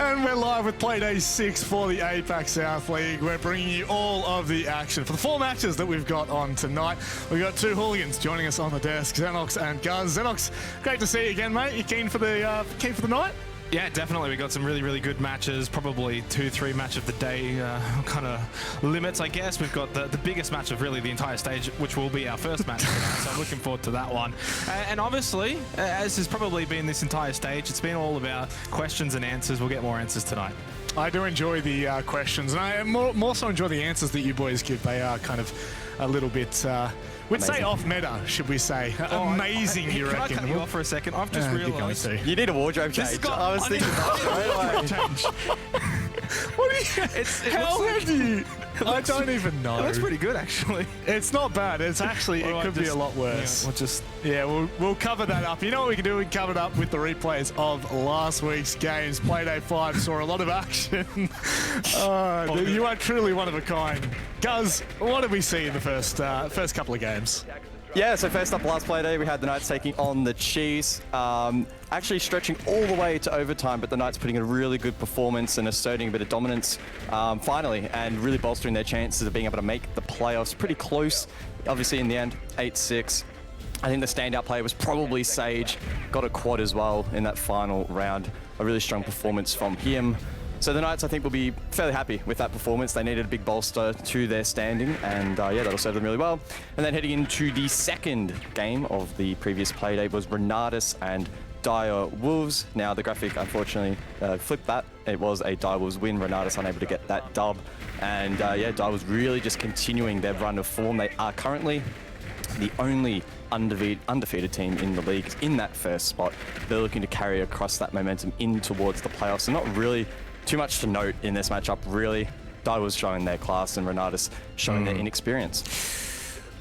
And we're live with Playday 6 for the APAC South League. We're bringing you all of the action for the 4 matches that we've got on tonight. We've got 2 hooligans joining us on the desk, Xenox and Guz. Xenox, great to see you again, mate. You keen for the night? Yeah, definitely. We got some really good matches. Probably 2-3 match of the day kind of limits, I guess. We've got the biggest match of really the entire stage, which will be our first match tonight. So I'm looking forward to that one. And obviously, as has probably been this entire stage, it's been all about questions and answers. We'll get more answers tonight. I do enjoy the questions, and I more so enjoy the answers that you boys give. They are kind of a little bit... we'd say off meta, should we say. Amazing, you reckon? Can I cut you off for a second? I've just realised. You need a wardrobe change. I was thinking that change. What do you... How do you... I don't even know. It looks pretty good, actually. It's not bad. It's actually... It could be a lot worse. We'll cover that up. You know what we can do? We can cover it up with the replays of last week's games. Playday 5 saw a lot of action. You are truly one of a kind. Guz, what did we see in the first couple of games? Yeah, so first up, last play day, we had the Knights taking on the Chiefs. Actually stretching all the way to overtime, but the Knights putting in a really good performance and asserting a bit of dominance finally, and really bolstering their chances of being able to make the playoffs. Pretty close, obviously, in the end, 8-6. I think the standout player was probably Sage. Got a quad as well in that final round. A really strong performance from him. So the Knights, I think, will be fairly happy with that performance. They needed a big bolster to their standing, and yeah, that'll serve them really well. And then heading into the second game of the previous Playday was RENATUS and Dire Wolves. Now, the graphic, unfortunately, flipped that. It was a Dire Wolves win. RENATUS unable to get that dub. And yeah, Dire Wolves really just continuing their run of form. They are currently the only undefeated team in the league in that first spot. They're looking to carry across that momentum in towards the playoffs. So not really too much to note in this matchup, really. Dire was showing their class and RENATUS showing their inexperience.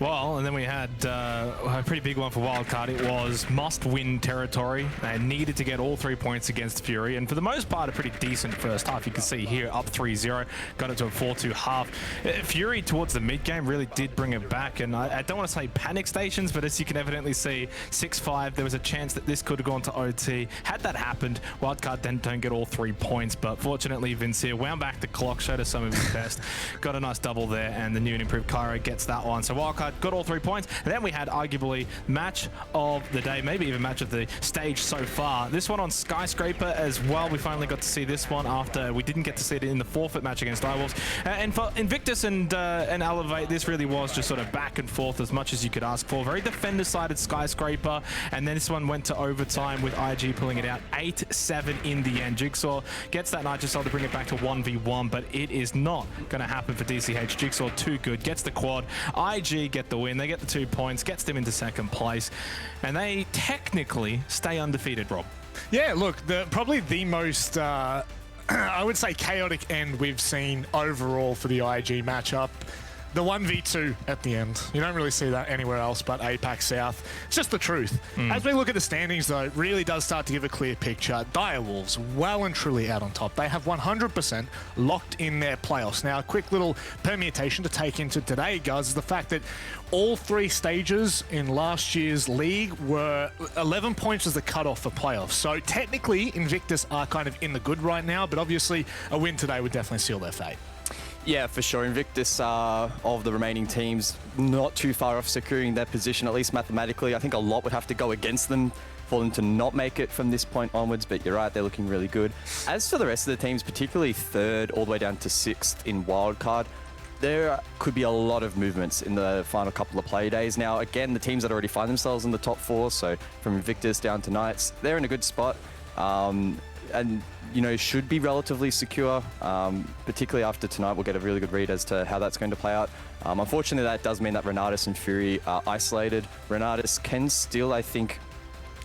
Well, and then we had a pretty big one for Wildcard. It was must-win territory. They needed to get all 3 points against Fury, and for the most part, a pretty decent first half. You can see here, up 3-0, got it to a 4-2 half. Fury, towards the mid-game, really did bring it back, and I don't want to say panic stations, but as you can evidently see, 6-5, there was a chance that this could have gone to OT. Had that happened, Wildcard then don't get all 3 points, but fortunately, Vincere wound back the clock, showed us some of his best, got a nice double there, and the new and improved Cairo gets that one. So Wildcard got all 3 points, and then we had arguably match of the day, maybe even match of the stage so far. This one on Skyscraper as well. We finally got to see this one after we didn't get to see it in the forfeit match against Direwolves. And for Invictus and Elevate, this really was just sort of back and forth as much as you could ask for. Very defender-sided Skyscraper, and then this one went to overtime with IG pulling it out 8-7 in the end. Jigsaw gets that Nitrocell to bring it back to 1v1, but it is not going to happen for DCH. Jigsaw too good, gets the quad. IG get the win. They get the 2 points, gets them into second place, and they technically stay undefeated, Rob. Yeah, look, probably the most, I would say, chaotic end we've seen overall for the IG matchup. The 1v2 at the end. You don't really see that anywhere else but APAC South. It's just the truth. As we look at the standings, though, it really does start to give a clear picture. Dire Wolves well and truly out on top. They have 100% locked in their playoffs. Now, a quick little permutation to take into today, guys, is the fact that all 3 stages in last year's league were 11 points was the cutoff for playoffs. So technically, Invictus are kind of in the good right now, but obviously a win today would definitely seal their fate. Yeah, for sure. Invictus of the remaining teams, not too far off securing their position, at least mathematically. I think a lot would have to go against them for them to not make it from this point onwards, but you're right, they're looking really good. As for the rest of the teams, particularly 3rd all the way down to 6th in Wildcard, there could be a lot of movements in the final couple of play days. Now, again, the teams that already find themselves in the top 4, so from Invictus down to Knights, they're in a good spot. And you know, should be relatively secure, particularly after tonight. We'll get a really good read as to how that's going to play out. Unfortunately, that does mean that RENATUS and Fury are isolated. RENATUS can still, I think,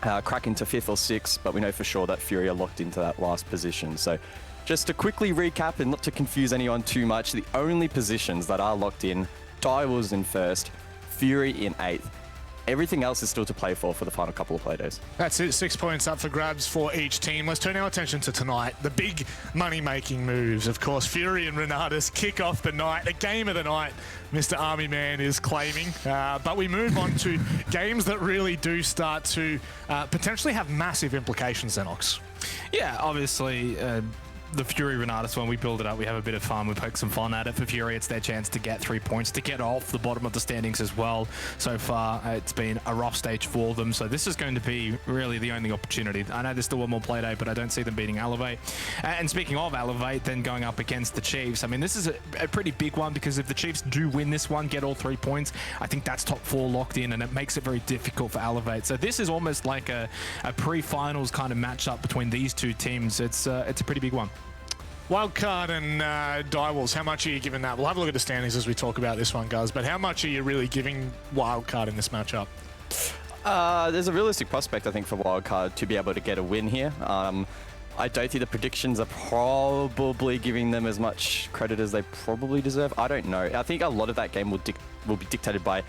crack into 5th or 6th, but we know for sure that Fury are locked into that last position. So just to quickly recap and not to confuse anyone too much, the only positions that are locked in, Dire Wolves in 1st, Fury in 8th. Everything else is still to play for the final couple of play days. That's it, 6 points up for grabs for each team. Let's turn our attention to tonight. The big money-making moves, of course. Fury and RENATUS kick off the night. A game of the night, Mr. Army Man is claiming. But we move on to games that really do start to potentially have massive implications, Xenox. Yeah, obviously, the Fury RENATUS one, we build it up, we have a bit of fun, we poke some fun at it. For Fury, it's their chance to get 3 points, to get off the bottom of the standings as well. So far, it's been a rough stage for them, so this is going to be really the only opportunity. I know there's still one more Playday, but I don't see them beating Elevate. And speaking of Elevate, then going up against the Chiefs, I mean, this is a pretty big one, because if the Chiefs do win this one, get all 3 points, I think that's top 4 locked in, and it makes it very difficult for Elevate. So this is almost like a pre-finals kind of matchup between these two teams. It's a pretty big one. Wildcard and Direwolves, how much are you giving that? We'll have a look at the standings as we talk about this one, guys, but how much are you really giving Wildcard in this matchup? There's a realistic prospect, I think, for Wildcard to be able to get a win here. I don't think the predictions are probably giving them as much credit as they probably deserve. I don't know. I think a lot of that game will be dictated by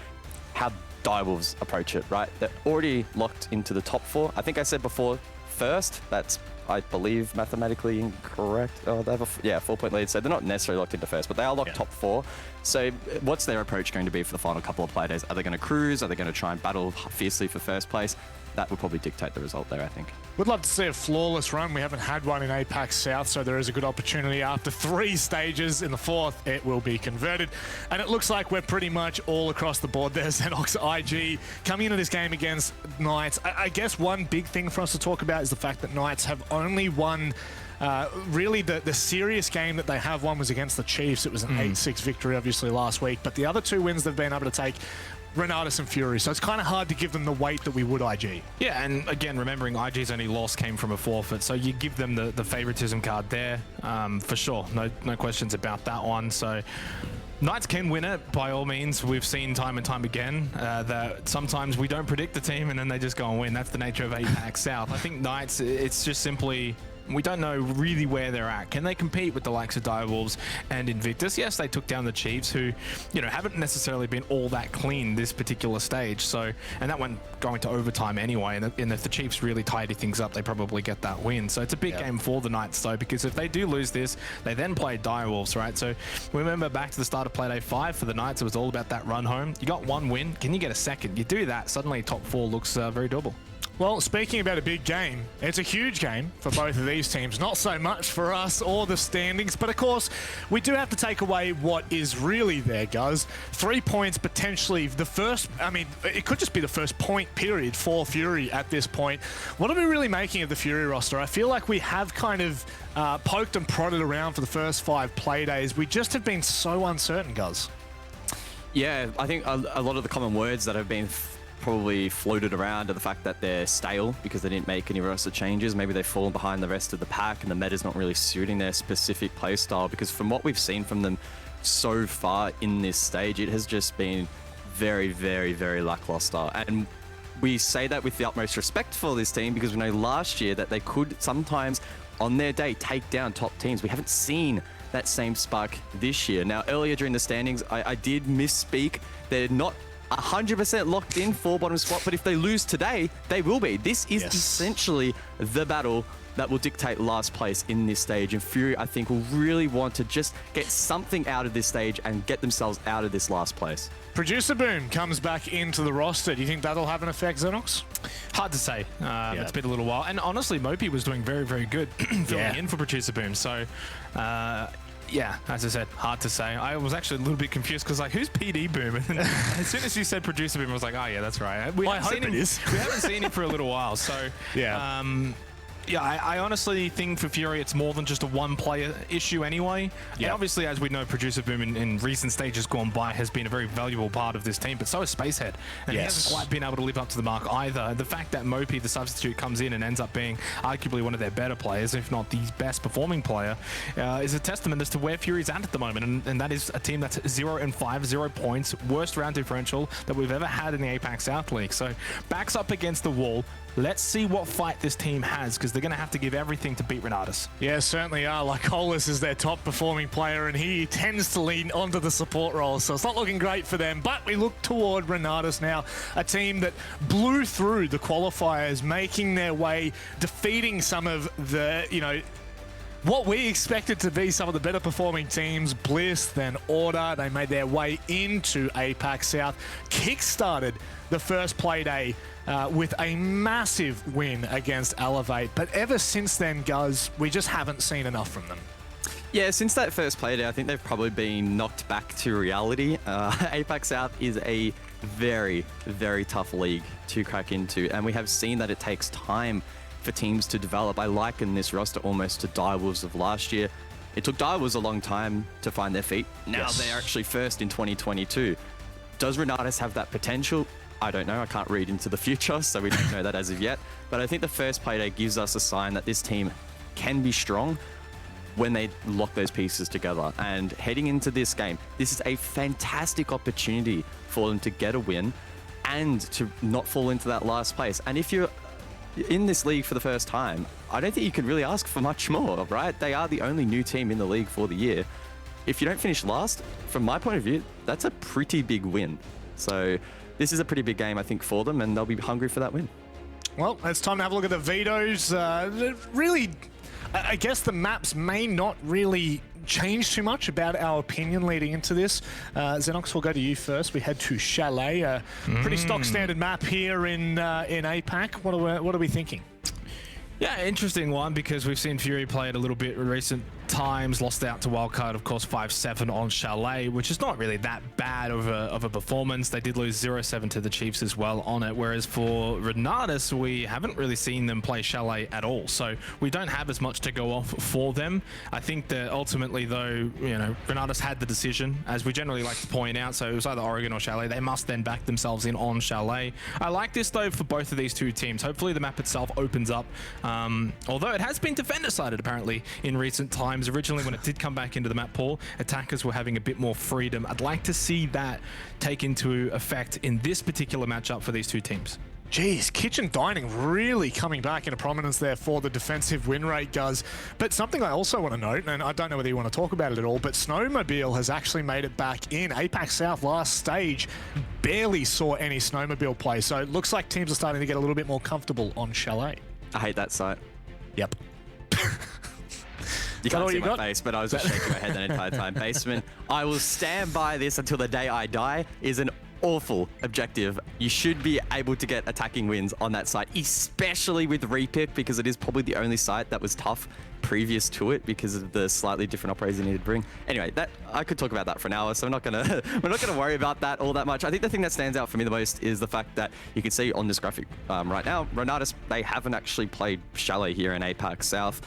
how Direwolves approach it, right? They're already locked into the top 4. I think I said before, first. That's, I believe, mathematically incorrect. Oh, they have a 4-point lead, so they're not necessarily locked into first, but they are locked top 4. So what's their approach going to be for the final couple of Playdays? Are they going to cruise? Are they going to try and battle fiercely for first place? That will probably dictate the result there, I think. Would love to see a flawless run. We haven't had one in APAC South, so there is a good opportunity. After 3 stages, in the 4th, it will be converted. And it looks like we're pretty much all across the board there. Xenox, IG, coming into this game against Knights. I guess one big thing for us to talk about is the fact that Knights have only won really the serious game that they have won was against the Chiefs. It was an 8-6 victory, obviously, last week. But the other 2 wins they've been able to take, RENATUS and Fury, so it's kind of hard to give them the weight that we would IG. Yeah, and again, remembering IG's only loss came from a forfeit, so you give them the favoritism card there, for sure. No questions about that one. So Knights can win it, by all means. We've seen time and time again that sometimes we don't predict the team and then they just go and win. That's the nature of APAC South. I think Knights, it's just simply, we don't know really where they're at. Can they compete with the likes of Direwolves and Invictus? Yes, they took down the Chiefs, who, you know, haven't necessarily been all that clean this particular stage. So, and that went going to overtime anyway. And if the Chiefs really tidy things up, they probably get that win. So it's a big game for the Knights, though, because if they do lose this, they then play Direwolves, right? So remember back to the start of Playday 5 for the Knights, it was all about that run home. You got 1 win. Can you get a second? You do that, suddenly top 4 looks very doable. Well, speaking about a big game, it's a huge game for both of these teams. Not so much for us or the standings, but of course, we do have to take away what is really there, guys. 3 points, potentially the first, I mean, it could just be the first point period for Fury at this point. What are we really making of the Fury roster? I feel like we have kind of poked and prodded around for the first 5 Playdays. We just have been so uncertain, guys. Yeah, I think a lot of the common words that have been probably floated around are the fact that they're stale because they didn't make any roster changes. Maybe they've fallen behind the rest of the pack and the meta's not really suiting their specific playstyle, because from what we've seen from them so far in this stage, it has just been very, very, very lackluster. And we say that with the utmost respect for this team, because we know last year that they could sometimes on their day take down top teams. We haven't seen that same spark this year. Now, earlier during the standings, I did misspeak. They're not 100% locked in for bottom spot, but if they lose today, they will be. This is essentially the battle that will dictate last place in this stage, and Fury, I think, will really want to just get something out of this stage and get themselves out of this last place. Producer Boom comes back into the roster. Do you think that'll have an effect, Xenox? Hard to say. It's been a little while, and honestly, Mopey was doing very, very good filling in for Producer Boom, so yeah, as I said, hard to say. I was actually a little bit confused because, like, who's PD Boom? And as soon as you said Producer Boom, I was like, oh yeah, that's right. We haven't seen him for a little while, so yeah. Yeah, I honestly think for Fury, it's more than just a one-player issue anyway. And obviously, as we know, Producer Boom in recent stages gone by has been a very valuable part of this team, but so is Spacehead. And he hasn't quite been able to live up to the mark either. The fact that Mopey, the substitute, comes in and ends up being arguably one of their better players, if not the best performing player, is a testament as to where Fury's at the moment. And that is a team that's 0-5, 0 points, worst round differential that we've ever had in the APAC South League. So backs up against the wall. Let's see what fight this team has, because they're going to have to give everything to beat RENATUS. Yeah, certainly are. Like, Hollis is their top performing player, and he tends to lean onto the support role, so it's not looking great for them. But we look toward RENATUS now, a team that blew through the qualifiers, making their way, defeating some of the, you know, what we expected to be some of the better performing teams, Bliss, then Order. They made their way into APAC South, kick-started the first Playday with a massive win against Elevate. But ever since then, Guz, we just haven't seen enough from them. Yeah, since that first Playday, I think they've probably been knocked back to reality. APAC South is a very, very tough league to crack into, and we have seen that it takes time for teams to develop. I liken this roster almost to Direwolves of last year. It took Direwolves a long time to find their feet. Now they're actually first in 2022. Does RENATUS have that potential? I don't know. I can't read into the future, so we don't know that as of yet. But I think the first Playday gives us a sign that this team can be strong when they lock those pieces together. And heading into this game, this is a fantastic opportunity for them to get a win and to not fall into that last place. And if you're in this league for the first time, I don't think you can really ask for much more, right? They are the only new team in the league for the year. If you don't finish last, from my point of view, that's a pretty big win. So this is a pretty big game, I think, for them, and they'll be hungry for that win. Well, it's time to have a look at the vetoes. Really, I guess the maps may not really change too much about our opinion leading into this. Xenox, we'll go to you first. We head to Chalet, a pretty stock standard map here in APAC. What are we thinking? Yeah, interesting one, because we've seen Fury play it a little bit in recent times, lost out to Wildcard, of course, 5-7 on Chalet, which is not really that bad of a performance. They did lose 0-7 to the Chiefs as well on it, whereas for RENATUS, we haven't really seen them play Chalet at all, so we don't have as much to go off for them. I think that ultimately, though, you know, RENATUS had the decision, as we generally like to point out, so it was either Oregon or Chalet. They must then back themselves in on Chalet. I like this, though, for both of these two teams. Hopefully the map itself opens up, although it has been defender-sided, apparently, in recent times. Originally, when it did come back into the map pool, attackers were having a bit more freedom. I'd like to see that take into effect in this particular matchup for these two teams. Geez, Kitchen Dining really coming back into prominence there for the defensive win rate, Guz. But something I also want to note, and I don't know whether you want to talk about it at all, but Snowmobile has actually made it back in. APAC South last stage barely saw any Snowmobile play, so it looks like teams are starting to get a little bit more comfortable on Chalet. I hate that site. Yep. You can't see my face, but I was just shaking my head the entire time. Basement, I will stand by this until the day I die, is an awful objective. You should be able to get attacking wins on that site, especially with repick, because it is probably the only site that was tough previous to it because of the slightly different operators you need to bring. Anyway, that I could talk about that for an hour, so we're not gonna worry about that all that much. I think the thing that stands out for me the most is the fact that you can see on this graphic right now, RENATUS, they haven't actually played Chalet here in APAC South.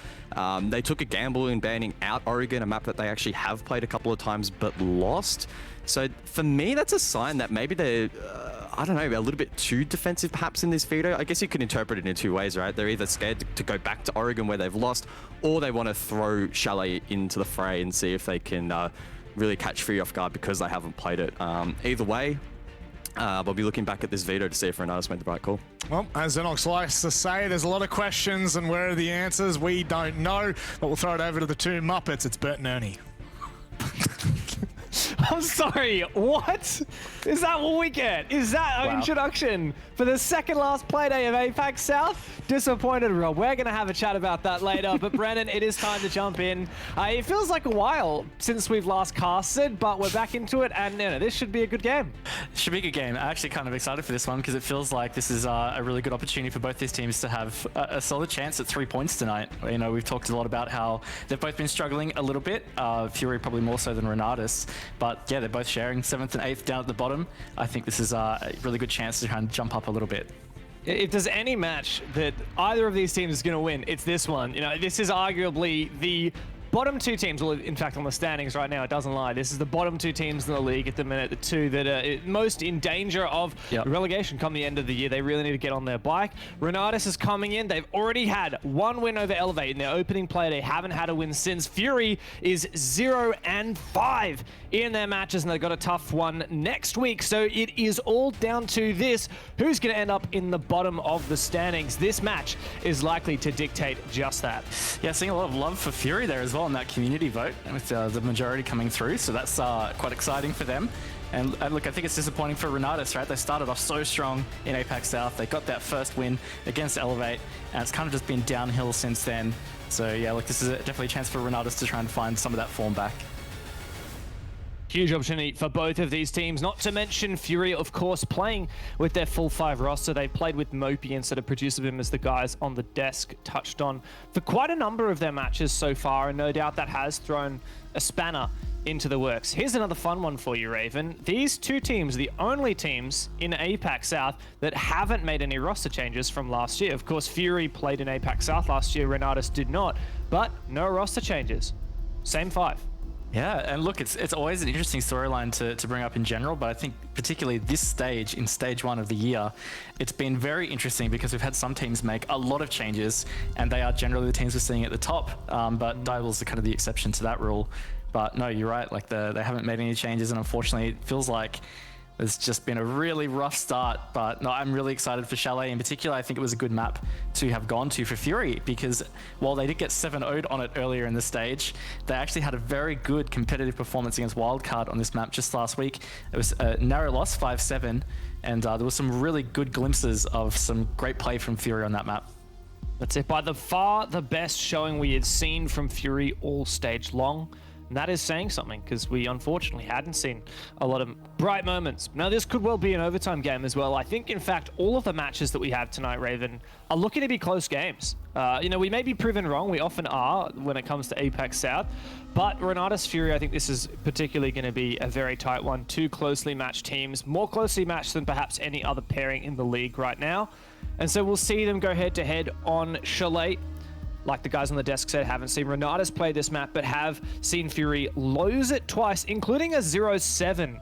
They took a gamble in banning out Oregon, a map that they actually have played a couple of times but lost. So for me, that's a sign that maybe they're, I don't know, a little bit too defensive perhaps in this veto. I guess you can interpret it in two ways, right? They're either scared to go back to Oregon where they've lost, or they want to throw Chalet into the fray and see if they can really catch Fury off guard because they haven't played it. Either way, we'll be looking back at this veto to see if RENATUS made the right call. Well, as Xenox likes to say, there's a lot of questions, and where are the answers? We don't know, but we'll throw it over to the two Muppets. It's Bert and Ernie. I'm sorry, what? Is that what we get? Is that our introduction for the second last Playday of APAC South? Disappointed, Rob. We're going to have a chat about that later, but Brennan, it is time to jump in. It feels like a while since we've last casted, but we're back into it, and you know, this should be a good game. It should be a good game. I'm actually kind of excited for this one because it feels like this is a really good opportunity for both these teams to have a solid chance at 3 points tonight. You know, we've talked a lot about how they've both been struggling a little bit. Fury probably more so than RENATUS, but yeah, they're both sharing 7th and 8th down at the bottom. I think this is a really good chance to try and jump up a little bit. If there's any match that either of these teams is going to win, it's this one. You know, this is arguably the bottom two teams, well, in fact, on the standings right now, it doesn't lie. This is the bottom two teams in the league at the minute, the two that are most in danger of relegation come the end of the year. They really need to get on their bike. RENATUS is coming in. They've already had one win over Elevate in their opening play. They haven't had a win since. Fury is 0-5 in their matches, and they've got a tough one next week. So it is all down to this. Who's going to end up in the bottom of the standings? This match is likely to dictate just that. Yeah, seeing a lot of love for Fury there as well in that community vote, with the majority coming through, so that's quite exciting for them. And look, I think it's disappointing for RENATUS, right? They started off so strong in APAC South. They got that first win against Elevate, and it's kind of just been downhill since then. So yeah, look, this is definitely a chance for RENATUS to try and find some of that form back. Huge opportunity for both of these teams, not to mention Fury, of course, playing with their full 5 roster. They've played with Mopey instead of Producer Boom, as the guys on the desk touched on, for quite a number of their matches so far, and no doubt that has thrown a spanner into the works. Here's another fun one for you, Raven. These two teams, the only teams in APAC South that haven't made any roster changes from last year. Of course, Fury played in APAC South last year, RENATUS did not, but no roster changes. Same 5. Yeah, and look, it's always an interesting storyline to bring up in general, but I think particularly this stage, in stage 1 of the year, it's been very interesting because we've had some teams make a lot of changes, and they are generally the teams we're seeing at the top, but Divals are kind of the exception to that rule. But no, you're right, like they haven't made any changes, and unfortunately it feels like it's just been a really rough start. But no, I'm really excited for Chalet in particular. I think it was a good map to have gone to for Fury, because while they did get 7-0'd on it earlier in the stage, they actually had a very good competitive performance against Wildcard on this map just last week. It was a narrow loss, 5-7, and there were some really good glimpses of some great play from Fury on that map. That's it. By the far the best showing we had seen from Fury all stage long. And that is saying something, because we unfortunately hadn't seen a lot of bright moments. Now, this could well be an overtime game as well. I think, in fact, all of the matches that we have tonight, Raven, are looking to be close games. You know, we may be proven wrong. We often are when it comes to APAC South. But RENATUS Fury, I think this is particularly going to be a very tight one. Two closely matched teams, more closely matched than perhaps any other pairing in the league right now. And so we'll see them go head-to-head on Chalet. Like the guys on the desk said, haven't seen RENATUS play this map, but have seen Fury lose it twice, including a 0-7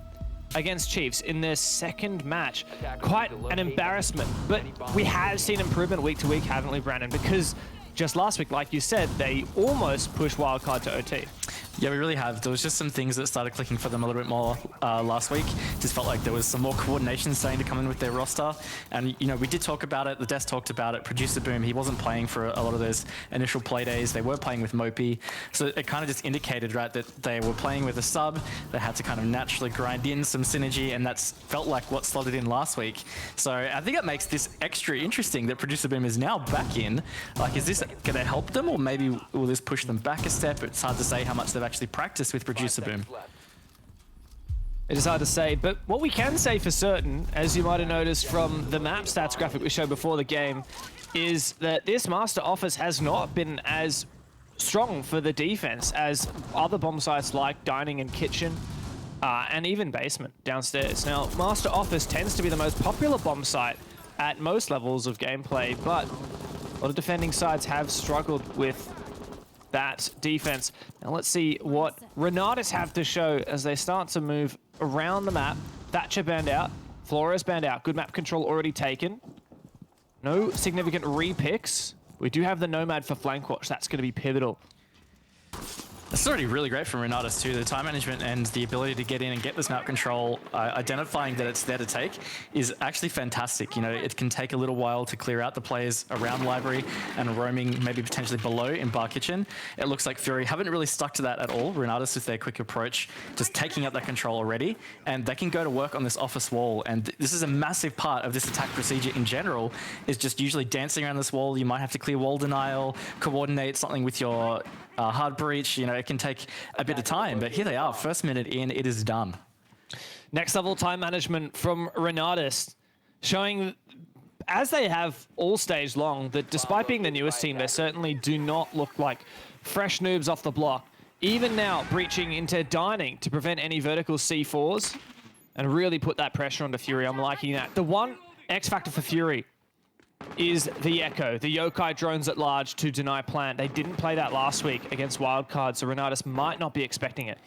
against Chiefs in their second match. Quite an embarrassment, but we have seen improvement week to week, haven't we, Brandon? Because just last week, like you said, they almost pushed Wildcard to OT. Yeah, we really have. There was just some things that started clicking for them a little bit more last week. Just felt like there was some more coordination starting to come in with their roster. And, you know, we did talk about it. The desk talked about it. Producer Boom, he wasn't playing for a lot of those initial play days. They were playing with Mopey. So it kind of just indicated, right, that they were playing with a sub. They had to kind of naturally grind in some synergy, and that's felt like what slotted in last week. So I think it makes this extra interesting that Producer Boom is now back in. Like, is this going to help them, or maybe will this push them back a step? It's hard to say how much they've actually practiced with Producer Boom. It is hard to say, but what we can say for certain, as you might have noticed from the map stats graphic we showed before the game, is that this Master Office has not been as strong for the defense as other bomb sites like Dining and Kitchen, and even Basement downstairs. Now, Master Office tends to be the most popular bomb site at most levels of gameplay, but a lot of defending sides have struggled with that defense. Now let's see what RENATUS have to show as they start to move around the map. Thatcher banned out, Flores banned out. Good map control already taken. No significant repicks. We do have the Nomad for flank watch. That's going to be pivotal. It's already really great from RENATUS too. The time management and the ability to get in and get this map control, identifying that it's there to take, is actually fantastic. You know, it can take a little while to clear out the players around Library and roaming maybe potentially below in Bar Kitchen. It looks like Fury haven't really stuck to that at all. RENATUS with their quick approach, just taking up that control already, and they can go to work on this office wall. And this is a massive part of this attack procedure in general, is just usually dancing around this wall. You might have to clear wall denial, coordinate something with your hard breach. You know, it can take a bit of time, but here they are, first minute in, it is done. Next level time management from RENATUS, showing, as they have all stage long, that despite being the newest team, they certainly do not look like fresh noobs off the block. Even now, breaching into Dining to prevent any vertical C4s and really put that pressure onto Fury. I'm liking that. The one X factor for Fury is the Echo, the Yokai drones at large to deny plant. They didn't play that last week against Wildcard, so RENATUS might not be expecting it.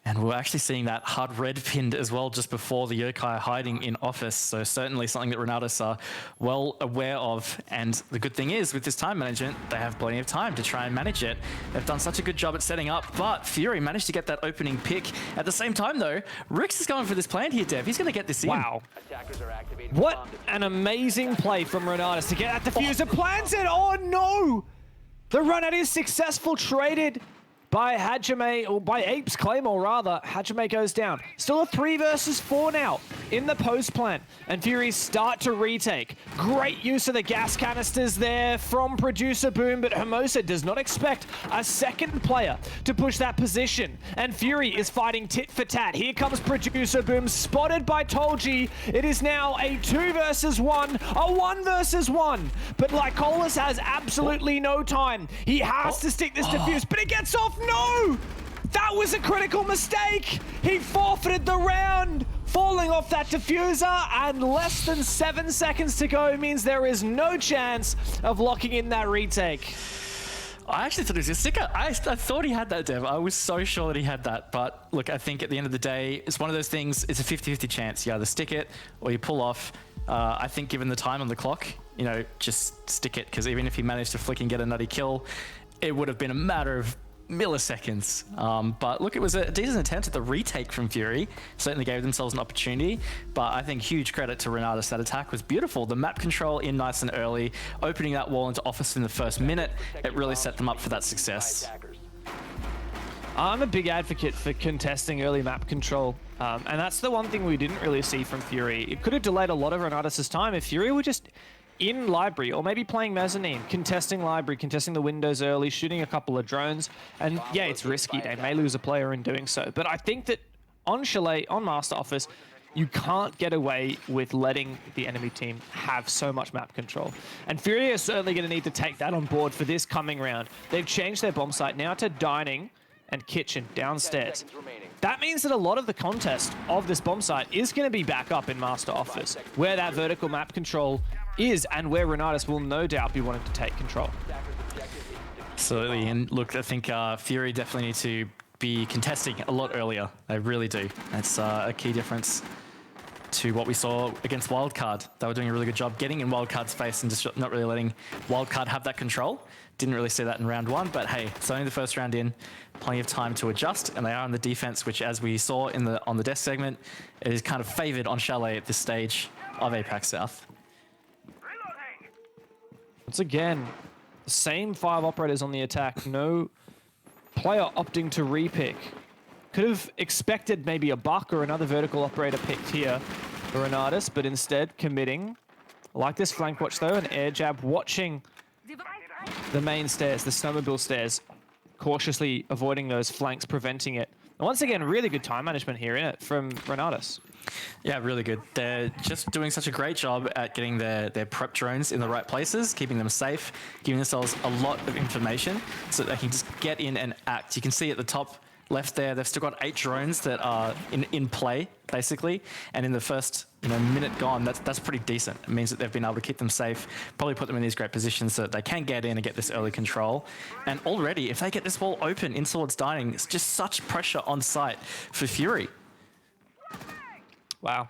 And we're actually seeing that hard red pinned as well just before the Yokai hiding in office. So certainly something that RENATUS are well aware of. And the good thing is, with this time management, they have plenty of time to try and manage it. They've done such a good job at setting up, but Fury managed to get that opening pick. At the same time though, Rix is going for this plant here, Dev. He's going to get this in. Wow. What an amazing play from RENATUS to get that diffuser planted. Oh no! The run out is successful, traded by Hajime, or by Apes Claymore rather. Hajime goes down. Still a 3 versus 4 now in the post plant, and Fury start to retake. Great use of the gas canisters there from Producer Boom, but Hermosa does not expect a second player to push that position. And Fury is fighting tit for tat. Here comes Producer Boom, spotted by Tolji. It is now a 2 versus 1, a 1 versus 1. But Lycolis has absolutely no time. He has to stick this defuse, but it gets off. No! That was a critical mistake. He forfeited the round, falling off that diffuser, and less than 7 seconds to go means there is no chance of locking in that retake. I actually thought it was a sticker. I thought he had that, Dev. I was so sure that he had that. But look, I think at the end of the day, it's one of those things, it's a 50-50 chance. You either stick it or you pull off. I think given the time on the clock, you know, just stick it, because even if he managed to flick and get a nutty kill, it would have been a matter of milliseconds. But look, it was a decent attempt at the retake from Fury. Certainly gave themselves an opportunity, but I think huge credit to RENATUS. That attack was beautiful. The map control in nice and early, opening that wall into Office in the first minute, it really set them up for that success. I'm a big advocate for contesting early map control, and that's the one thing we didn't really see from Fury. It could have delayed a lot of RENATUS' time if Fury were just in library, or maybe playing mezzanine, contesting library, contesting the windows early, shooting a couple of drones. And yeah, it's risky. They may lose a player in doing so. But I think that on Chalet, on Master Office, you can't get away with letting the enemy team have so much map control. And Fury is certainly going to need to take that on board for this coming round. They've changed their bomb site now to dining and kitchen downstairs. That means that a lot of the contest of this bomb site is going to be back up in Master Office, where that vertical map control is, and where RENATUS will no doubt be wanting to take control. Absolutely, and look, I think Fury definitely need to be contesting a lot earlier. They really do. That's a key difference to what we saw against Wildcard. They were doing a really good job getting in Wildcard's face and just not really letting Wildcard have that control. Didn't really see that in round 1, but hey, it's only the first round in. Plenty of time to adjust, and they are on the defense, which, as we saw on the desk segment, is kind of favored on Chalet at this stage of APAC South. Once again, the same 5 operators on the attack. No player opting to repick. Could have expected maybe a Buck or another vertical operator picked here for RENATUS, but instead committing. I like this flank watch though, an air jab, watching the main stairs, the snowmobile stairs, cautiously avoiding those flanks, preventing it. And once again, really good time management here in it from RENATUS. Yeah, really good. They're just doing such a great job at getting their prep drones in the right places, keeping them safe, giving themselves a lot of information so that they can just get in and act. You can see at the top left there, they've still got 8 drones that are in play, basically. And in the first minute gone, that's pretty decent. It means that they've been able to keep them safe, probably put them in these great positions so that they can get in and get this early control. And already, if they get this wall open in towards dining, it's just such pressure on site for Fury. Wow.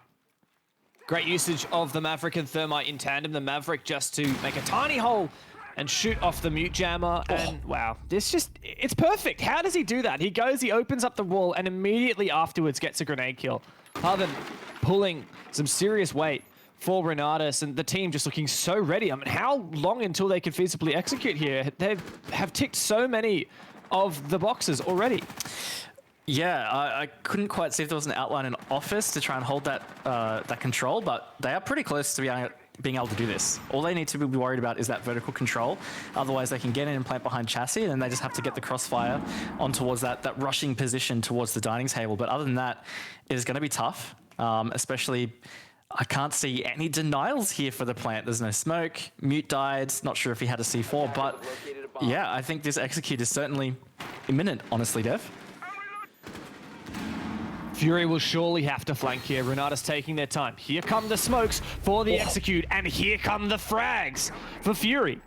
Great usage of the Maverick and Thermite in tandem. The Maverick just to make a tiny hole and shoot off the mute jammer. And wow, it's perfect. How does he do that? He goes, he opens up the wall, and immediately afterwards gets a grenade kill. Other than pulling some serious weight for RENATUS, and the team just looking so ready. I mean, how long until they could feasibly execute here? They have ticked so many of the boxes already. Yeah, I couldn't quite see if there was an outline in Office to try and hold that that control, but they are pretty close to being able to do this. All they need to be worried about is that vertical control. Otherwise, they can get in and plant behind chassis, and then they just have to get the crossfire on towards that rushing position towards the dining table. But other than that, it is going to be tough, especially... I can't see any denials here for the plant. There's no smoke. Mute died. Not sure if he had a C4, but yeah, I think this execute is certainly imminent, honestly, Dev. Fury will surely have to flank here. RENATUS taking their time. Here come the smokes for the execute, and here come the frags for Fury.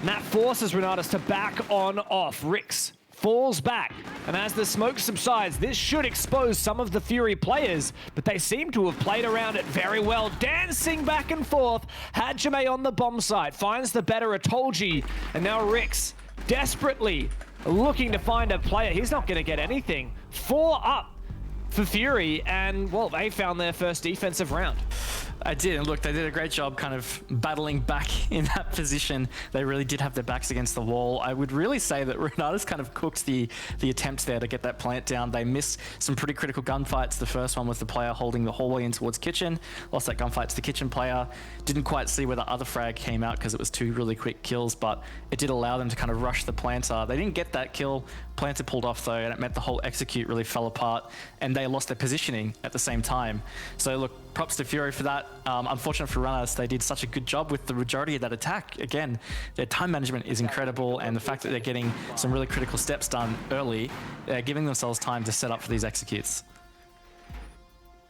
And that forces RENATUS to back on off. Rix falls back, and as the smoke subsides, this should expose some of the Fury players, but they seem to have played around it very well, dancing back and forth. Hajime on the bomb site finds the better Atolji, and now Rix desperately looking to find a player. He's not going to get anything. 4 up for Fury, and well, they found their first defensive round. I did, and look, they did a great job kind of battling back in that position. They really did have their backs against the wall. I would really say that RENATUS kind of cooked the attempt there to get that plant down. They missed some pretty critical gunfights. The first one was the player holding the hallway in towards kitchen, lost that gunfight to the kitchen player. Didn't quite see where the other frag came out because it was two really quick kills, but it did allow them to kind of rush the planter. They didn't get that kill. Planter pulled off though, and it meant the whole execute really fell apart, and they lost their positioning at the same time. So look, props to Fury for that. Unfortunate for RENATUS, they did such a good job with the majority of that attack. Again, their time management is incredible, and the fact that they're getting some really critical steps done early, they're giving themselves time to set up for these executes.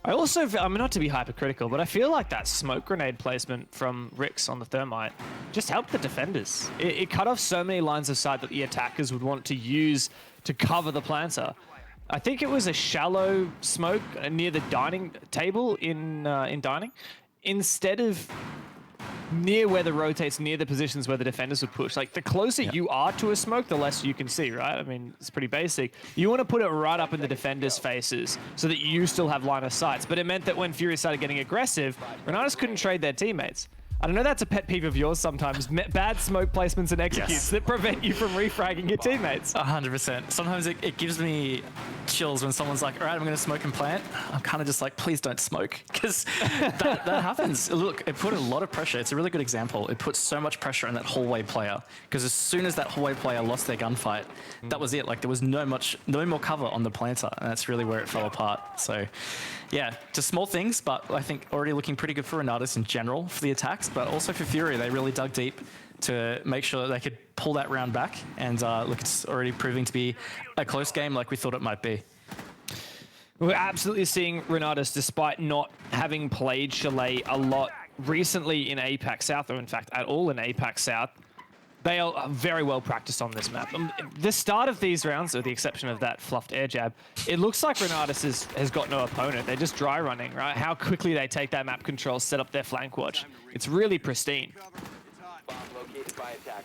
I also, I mean, not to be hypercritical, but I feel like that smoke grenade placement from Rix on the Thermite just helped the defenders. It cut off so many lines of sight that the attackers would want to use to cover the planter. I think it was a shallow smoke near the dining table in dining, instead of near where the rotates, near the positions where the defenders would push. Like, the closer you are to a smoke, the less you can see, right? I mean, it's pretty basic. You want to put it right up in the defenders' faces so that you still have line of sights. But it meant that when Fury started getting aggressive, RENATUS couldn't trade their teammates. I don't know, that's a pet peeve of yours sometimes. Bad smoke placements and executes that prevent you from refragging your teammates. 100%. Sometimes it gives me chills when someone's like, all right, I'm going to smoke and plant. I'm kind of just like, please don't smoke, because that happens. Look, it put a lot of pressure. It's a really good example. It put so much pressure on that hallway player, because as soon as that hallway player lost their gunfight, that was it. Like, there was no more cover on the planter, and that's really where it fell apart. So yeah, just small things, but I think already looking pretty good for RENATUS in general for the attacks, but also for Fury. They really dug deep to make sure that they could pull that round back, and look, it's already proving to be a close game like we thought it might be. We're absolutely seeing RENATUS, despite not having played Chalet a lot recently in APAC South, or in fact at all in APAC South. They are very well practiced on this map. The start of these rounds, with the exception of that fluffed air jab, it looks like RENATUS has got no opponent. They're just dry running, right? How quickly they take that map control, set up their flank watch. It's really pristine.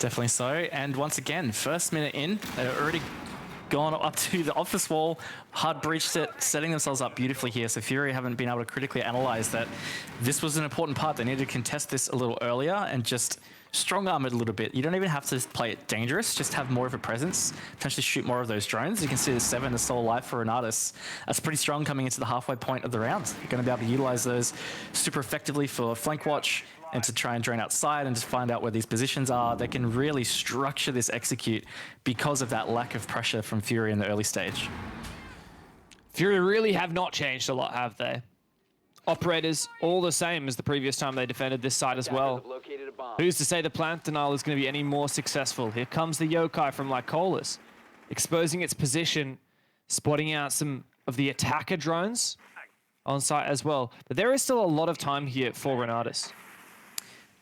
Definitely so. And once again, first minute in, they're already gone up to the office wall, hard breached it, setting themselves up beautifully here. So Fury haven't been able to critically analyze that this was an important part. They needed to contest this a little earlier and just strong arm it a little bit. You don't even have to play it dangerous, just have more of a presence, potentially shoot more of those drones. You can see the 7 is still alive for RENATUS. That's pretty strong coming into the halfway point of the round. You're going to be able to utilize those super effectively for flank watch and to try and drain outside and just find out where these positions are. They can really structure this execute because of that lack of pressure from Fury in the early stage. Fury really have not changed a lot, have they? Operators, all the same as the previous time they defended this side as well. Who's to say the plant denial is going to be any more successful? Here comes the yokai from Lycolis, exposing its position, spotting out some of the attacker drones on site as well. But there is still a lot of time here for RENATUS.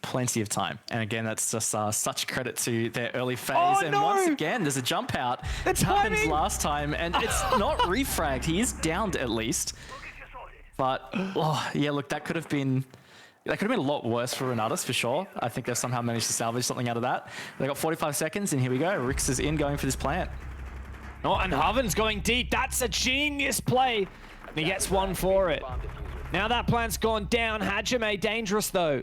Plenty of time. And again, that's just such credit to their early phase. Oh, and no! once again, there's a jump out. It happened last time, and it's not refragged. He is downed at least. But, oh, yeah, look, that could have been a lot worse for RENATUS for sure. I think they've somehow managed to salvage something out of that. They got 45 seconds, and here we go. Rix is in, going for this plant. Oh, and Haven's going deep. That's a genius play. And he gets one for it. Now that plant's gone down. Hajime dangerous, though.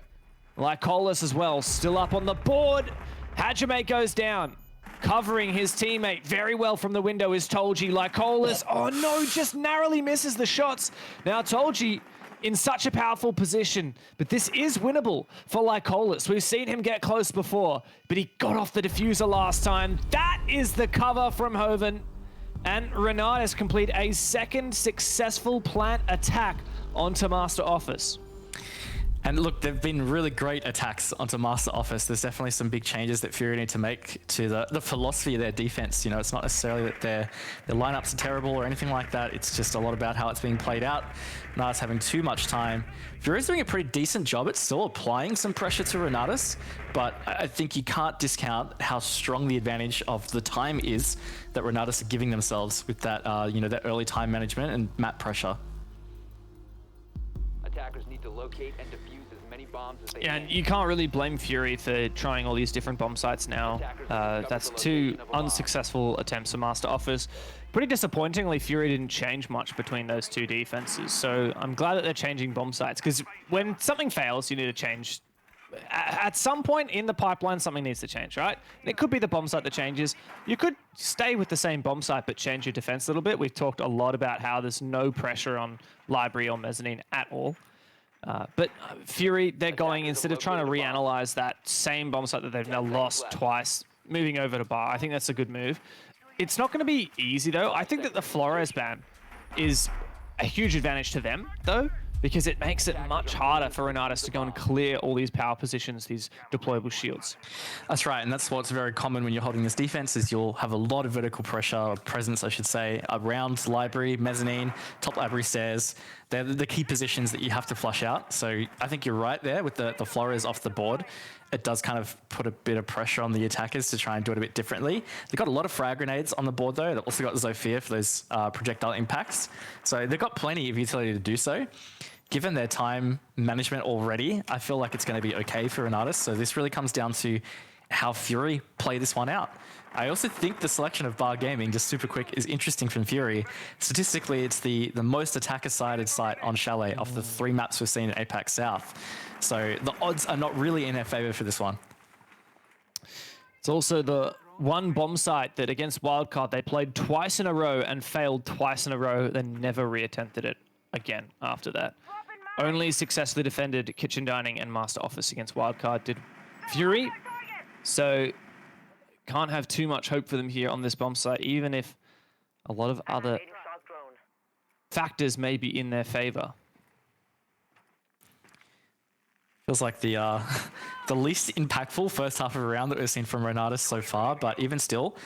Lycolis as well, still up on the board. Hajime goes down. Covering his teammate very well from the window is Tolji. Lycolis, oh no, just narrowly misses the shots. Now Tolji in such a powerful position, but this is winnable for Lycolis. We've seen him get close before, but he got off the diffuser last time. That is the cover from Hoven. And RENATUS complete a second successful plant attack onto Master Office. And look, they've been really great attacks onto Master Office. There's definitely some big changes that Fury need to make to the philosophy of their defense. You know, it's not necessarily that their lineups are terrible or anything like that. It's just a lot about how it's being played out. RENATUS having too much time. Fury's doing a pretty decent job at still applying some pressure to RENATUS, but I think you can't discount how strong the advantage of the time is that RENATUS are giving themselves with that, that early time management and map pressure. Attackers need to locate and defuse as many Yeah, and you can't really blame Fury for trying all these different bomb sites now. That's 2 unsuccessful attempts for Master Office. Pretty disappointingly, Fury didn't change much between those 2 defenses. So I'm glad that they're changing bomb sites, because when something fails, you need to change. At some point in the pipeline, something needs to change, right? And it could be the bomb site that changes. You could stay with the same bomb site, but change your defense a little bit. We've talked a lot about how there's no pressure on Library or Mezzanine at all. But Fury, they're going, instead of trying to reanalyze that same bomb site that they've now lost twice, moving over to Bar. I think that's a good move. It's not going to be easy, though. I think that the Flores ban is a huge advantage to them, though, because it makes it much harder for RENATUS to go and clear all these power positions, these deployable shields. That's right, and that's what's very common when you're holding this defense, is you'll have a lot of vertical pressure, or presence, I should say, around Library, Mezzanine, top Library stairs. They're the key positions that you have to flush out. So I think you're right there with the Flores off the board. It does kind of put a bit of pressure on the attackers to try and do it a bit differently. They've got a lot of frag grenades on the board, though. They've also got Zofia for those projectile impacts. So they've got plenty of utility to do so. Given their time management already, I feel like it's going to be okay for RENATUS. So this really comes down to how Fury play this one out. I also think the selection of Bar Gaming, just super quick, is interesting from Fury. Statistically, it's the most attacker-sided site on Chalet of the 3 maps we've seen in APAC South. So the odds are not really in their favor for this one. It's also the one bomb site that against Wildcard, they played twice in a row and failed twice in a row, then never reattempted it again after that. Only successfully defended Kitchen Dining and Master Office against Wildcard did Fury. So can't have too much hope for them here on this bomb site, even if a lot of other factors may be in their favor. Feels like the least impactful first half of a round that we've seen from RENATUS so far, but even still,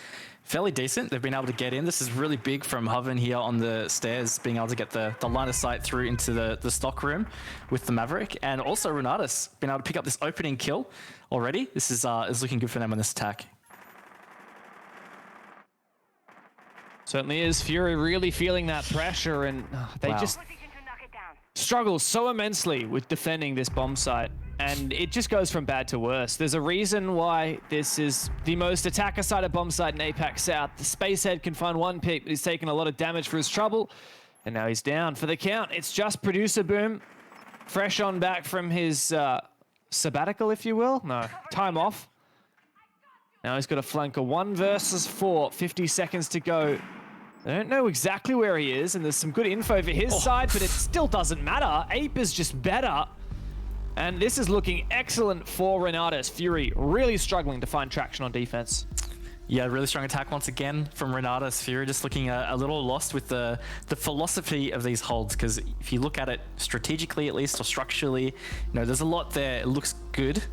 fairly decent. They've been able to get in. This is really big from Hoven here on the stairs, being able to get the line of sight through into the stock room with the Maverick. And also RENATUS been able to pick up this opening kill already. This is looking good for them on this attack. Certainly is. Fury really feeling that pressure, and they just struggle so immensely with defending this bomb site. And it just goes from bad to worse. There's a reason why this is the most attacker-sided bomb site in APAC South. The Spacehead can find one pick, but he's taken a lot of damage for his trouble. And now he's down for the count. It's just Producer Boom, fresh on back from his sabbatical, if you will. No, time off. Now he's got a flanker 1 versus 4, 50 seconds to go. I don't know exactly where he is, and there's some good info for his side, but it still doesn't matter. Ape is just better. And this is looking excellent for RENATUS. Fury really struggling to find traction on defense. Yeah, really strong attack once again from RENATUS. Fury just looking a little lost with the philosophy of these holds, because if you look at it strategically at least, or structurally, you know, there's a lot there. It looks good,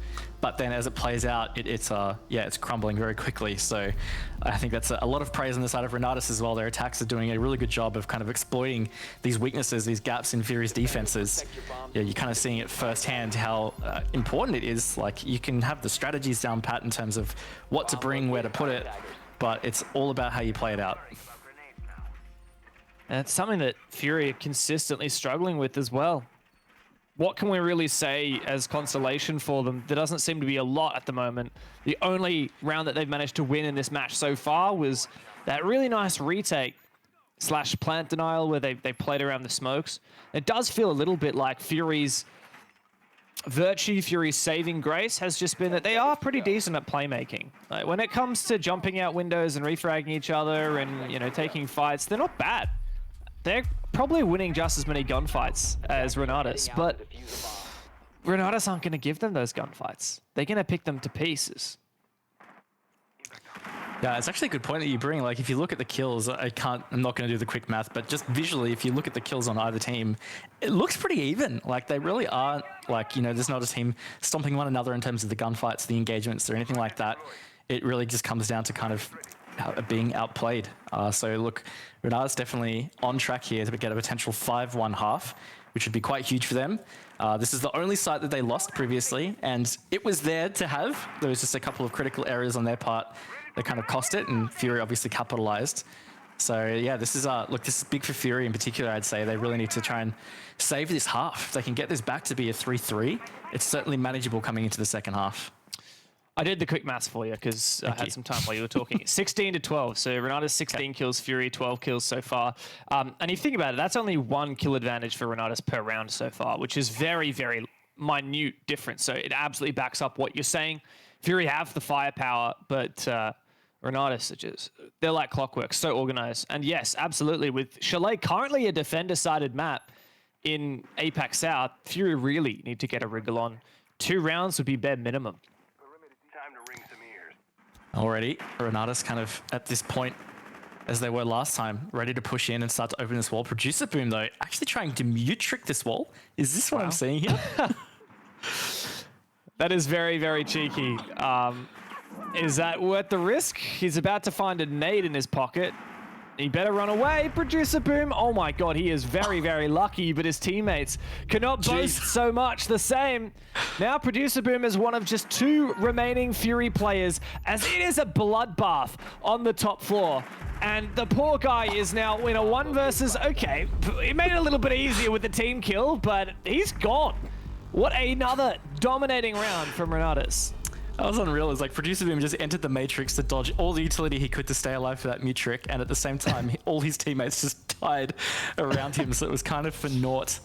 but then as it plays out, it's crumbling very quickly. So I think that's a lot of praise on the side of RENATUS as well. Their attacks are doing a really good job of kind of exploiting these weaknesses, these gaps in Fury's defenses. Yeah, you're kind of seeing it firsthand how important it is. Like, you can have the strategies down pat in terms of what to bring, where to put it, but it's all about how you play it out. And it's something that Fury are consistently struggling with as well. What can we really say as consolation for them? There doesn't seem to be a lot at the moment. The only round that they've managed to win in this match so far was that really nice retake / plant denial where they played around the smokes. It does feel a little bit like Fury's virtue, Fury's saving grace has just been that they are pretty decent at playmaking. Like, when it comes to jumping out windows and refragging each other and, you know, taking fights, they're not bad. They're probably winning just as many gunfights as RENATUS, but RENATUS aren't going to give them those gunfights. They're going to pick them to pieces. Yeah, it's actually a good point that you bring. Like, if you look at the kills, I'm not going to do the quick math, but just visually, if you look at the kills on either team, it looks pretty even. Like, they really aren't, like, you know, there's not a team stomping one another in terms of the gunfights, the engagements, or anything like that. It really just comes down to kind of being outplayed. So look, RENATUS definitely on track here to get a potential 5-1 half, which would be quite huge for them. This is the only site that they lost previously, and it was there to have. There was just a couple of critical errors on their part that kind of cost it, and Fury obviously capitalized. So yeah, this is this is big for Fury in particular. I'd say they really need to try and save this half. If they can get this back to be a 3-3, it's certainly manageable coming into the second half. I did the quick maths for you because I had some time while you were talking. 16 to 12. So RENATUS 16 kills, Fury 12 kills so far. And if you think about it, that's only 1 kill advantage for RENATUS per round so far, which is very, very minute difference. So it absolutely backs up what you're saying. Fury have the firepower, but RENATUS are just, they're like clockwork, so organized. And yes, absolutely. With Chalet currently a defender-sided map in APAC South, Fury really need to get a wriggle on. 2 rounds would be bare minimum. Already, RENATUS kind of at this point, as they were last time, ready to push in and start to open this wall. Producer Boom, though, actually trying to mute trick this wall. Is this what I'm seeing here? That is very, very cheeky. Is that worth the risk? He's about to find a nade in his pocket. He better run away. Producer Boom. Oh my God, he is very, very lucky, but his teammates cannot boast so much the same. Now Producer Boom is one of just 2 remaining Fury players, as it is a bloodbath on the top floor. And the poor guy is now in a 1 versus, okay, it made it a little bit easier with the team kill, but he's gone. What another dominating round from RENATUS. That was unreal. It's like Producer Boom just entered the Matrix to dodge all the utility he could to stay alive for that mute trick, and at the same time, all his teammates just died around him, so it was kind of for naught.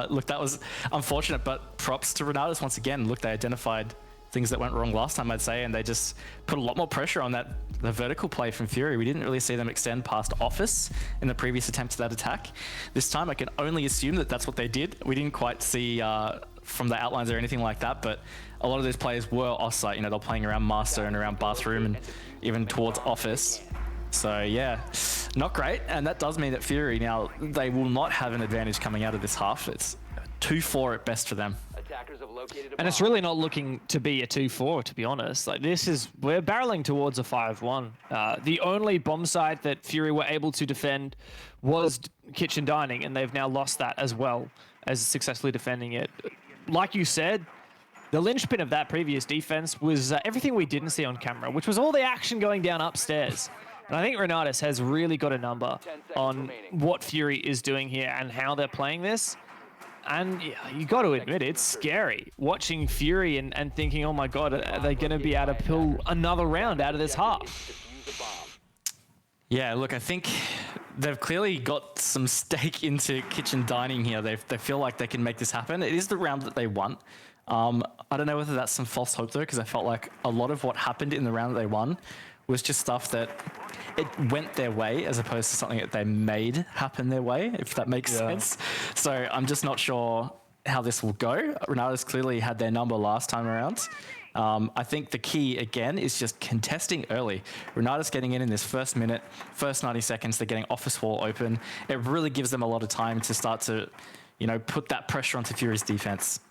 Look, that was unfortunate, but props to RENATUS once again. Look, they identified things that went wrong last time, I'd say, and they just put a lot more pressure on the vertical play from Fury. We didn't really see them extend past Office in the previous attempt at that attack. This time, I can only assume that that's what they did. We didn't quite see from the outlines or anything like that, but a lot of those players were off-site. You know, they're playing around Master and around Bathroom and even towards Office. So yeah, not great. And that does mean that Fury now, they will not have an advantage coming out of this half. It's 2-4 at best for them. And it's really not looking to be a 2-4, to be honest. Like, this is, we're barreling towards a 5-1. The only bomb site that Fury were able to defend was Kitchen Dining, and they've now lost that as well as successfully defending it. Like you said, the linchpin of that previous defense was everything we didn't see on camera, which was all the action going down upstairs. And I think RENATUS has really got a number on what Fury is doing here and how they're playing this. And yeah, you got to admit, it's scary watching Fury and thinking, oh my God, are they going to be able to pull another round out of this half? Yeah, look, I think they've clearly got some stake into Kitchen Dining here. They feel like they can make this happen. It is the round that they won. I don't know whether that's some false hope though, because I felt like a lot of what happened in the round that they won was just stuff that it went their way as opposed to something that they made happen their way, if that makes sense. So I'm just not sure how this will go. RENATUS clearly had their number last time around. I think the key, again, is just contesting early. RENATUS getting in this first minute, first 90 seconds, they're getting Office Wall open. It really gives them a lot of time to start to, you know, put that pressure onto Fury's defense.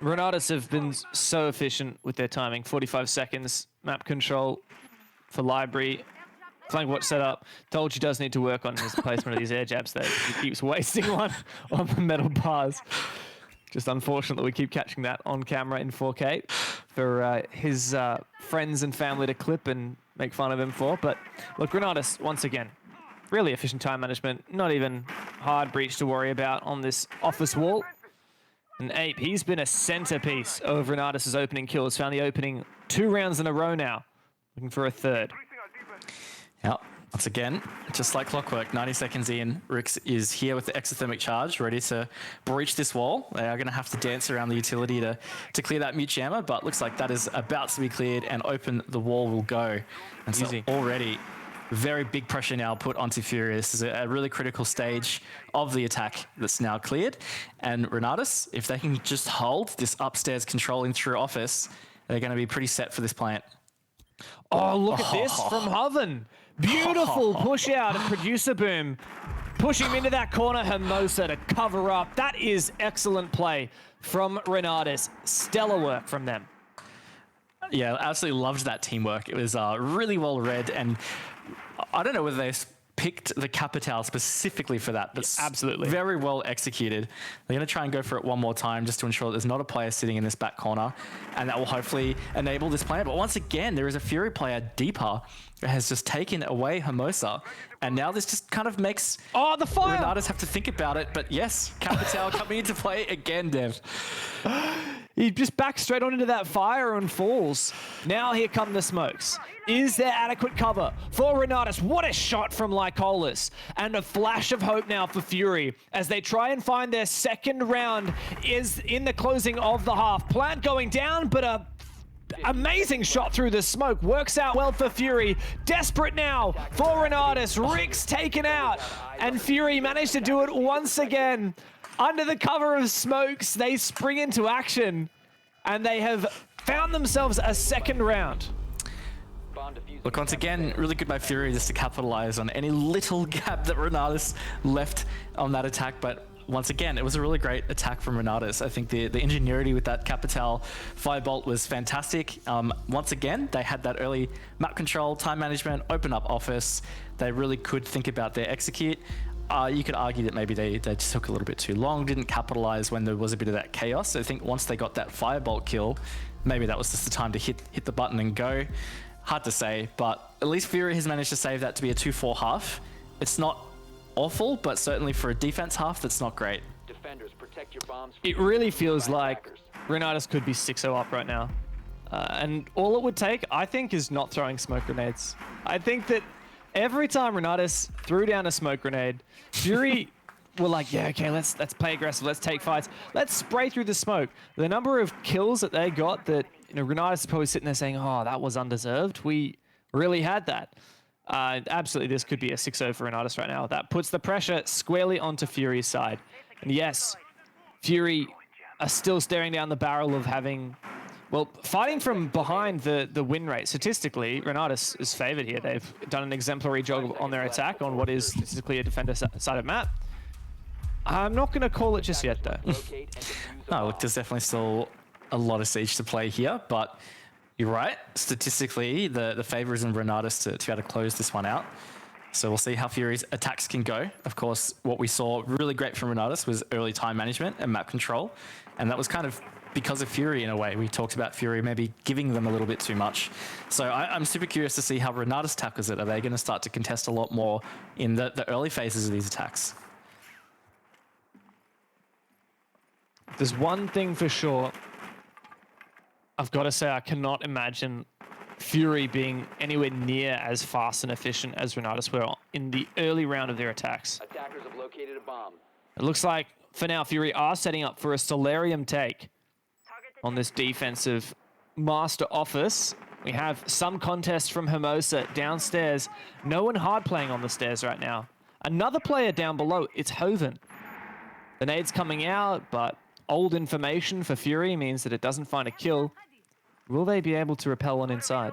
RENATUS have been so efficient with their timing. 45 seconds, map control for Library. Flank watch setup. Told you does need to work on his placement of these air jabs there. He keeps wasting one on the metal bars. Just unfortunate that we keep catching that on camera in 4K for his friends and family to clip and make fun of him for. But look, RENATUS, once again, really efficient time management. Not even hard breach to worry about on this Office Wall. And Ape, he's been a centerpiece of RENATUS' opening kills. Found the opening 2 rounds in a row now. Looking for a third. Yeah, once again, just like clockwork, 90 seconds in, Rix is here with the exothermic charge, ready to breach this wall. They are going to have to dance around the utility to clear that mute jammer, but looks like that is about to be cleared and open the wall will go. And so already, very big pressure now put onto Fury. This is a really critical stage of the attack that's now cleared. And RENATUS, if they can just hold this upstairs controlling through Office, they're going to be pretty set for this plant. Oh, look at this from Hoven. Beautiful push out of Producer Boom. Pushing him into that corner, Hermosa to cover up. That is excellent play from RENATUS. Stellar work from them. Yeah, absolutely loved that teamwork. It was really well read, and I don't know whether they picked the Capital specifically for that. That's absolutely very well executed. They're going to try and go for it one more time just to ensure that there's not a player sitting in this back corner, and that will hopefully enable this player. But once again, there is a Fury player deeper that has just taken away Hermosa, and now this just kind of makes the fire! RENATUS have to think about it. But yes, Capital coming into play again, Dev. He just backs straight on into that fire and falls. Now here come the smokes. Is there adequate cover for RENATUS? What a shot from Lycolis. And a flash of hope now for Fury as they try and find their second round is in the closing of the half. Plant going down, but a amazing shot through the smoke. Works out well for Fury. Desperate now for RENATUS. Rick's taken out. And Fury managed to do it once again. Under the cover of smokes, they spring into action. And they have found themselves a second round. Look, once again, really good by Fury just to capitalize on any little gap that RENATUS left on that attack. But once again, it was a really great attack from RENATUS. I think the ingenuity with that Capital Firebolt was fantastic. Once again, they had that early map control, time management, open up office. They really could think about their execute. You could argue that maybe they just took a little bit too long, didn't capitalize when there was a bit of that chaos. So I think once they got that Firebolt kill, maybe that was just the time to hit the button and go. Hard to say, but at least Fury has managed to save that to be a 2-4 half. It's not awful, but certainly for a defense half, that's not great. Defenders, protect your bombs. It really feels like RENATUS could be 6-0 up right now. And all it would take, I think, is not throwing smoke grenades. I think that every time RENATUS threw down a smoke grenade, Fury were like, yeah, okay, let's play aggressive, let's take fights, let's spray through the smoke. The number of kills that they got that, RENATUS is probably sitting there saying, oh, that was undeserved. We really had that. Absolutely, this could be a 6-0 for RENATUS right now. That puts the pressure squarely onto Fury's side. And yes, Fury are still staring down the barrel of having, well, fighting from behind the win rate. Statistically, RENATUS is favored here. They've done an exemplary job on their attack on what is statistically a defender-sided map. I'm not going to call it just yet, though. No, look, there's definitely still a lot of siege to play here, but you're right. Statistically, the favor is in RENATUS to be able to close this one out. So we'll see how Fury's attacks can go. Of course, what we saw really great from RENATUS was early time management and map control, and that was kind of because of Fury in a way. We talked about Fury maybe giving them a little bit too much. So I'm super curious to see how RENATUS tackles it. Are they going to start to contest a lot more in the early phases of these attacks? There's one thing for sure. I've got to say, I cannot imagine Fury being anywhere near as fast and efficient as RENATUS were in the early round of their attacks. Attackers have located a bomb. It looks like, for now, Fury are setting up for a Solarium take on this defensive master office. We have some contest from Hermosa downstairs. No one hard playing on the stairs right now. Another player down below, it's Hoven. The nade's coming out, but old information for Fury means that it doesn't find a kill. Will they be able to repel one inside?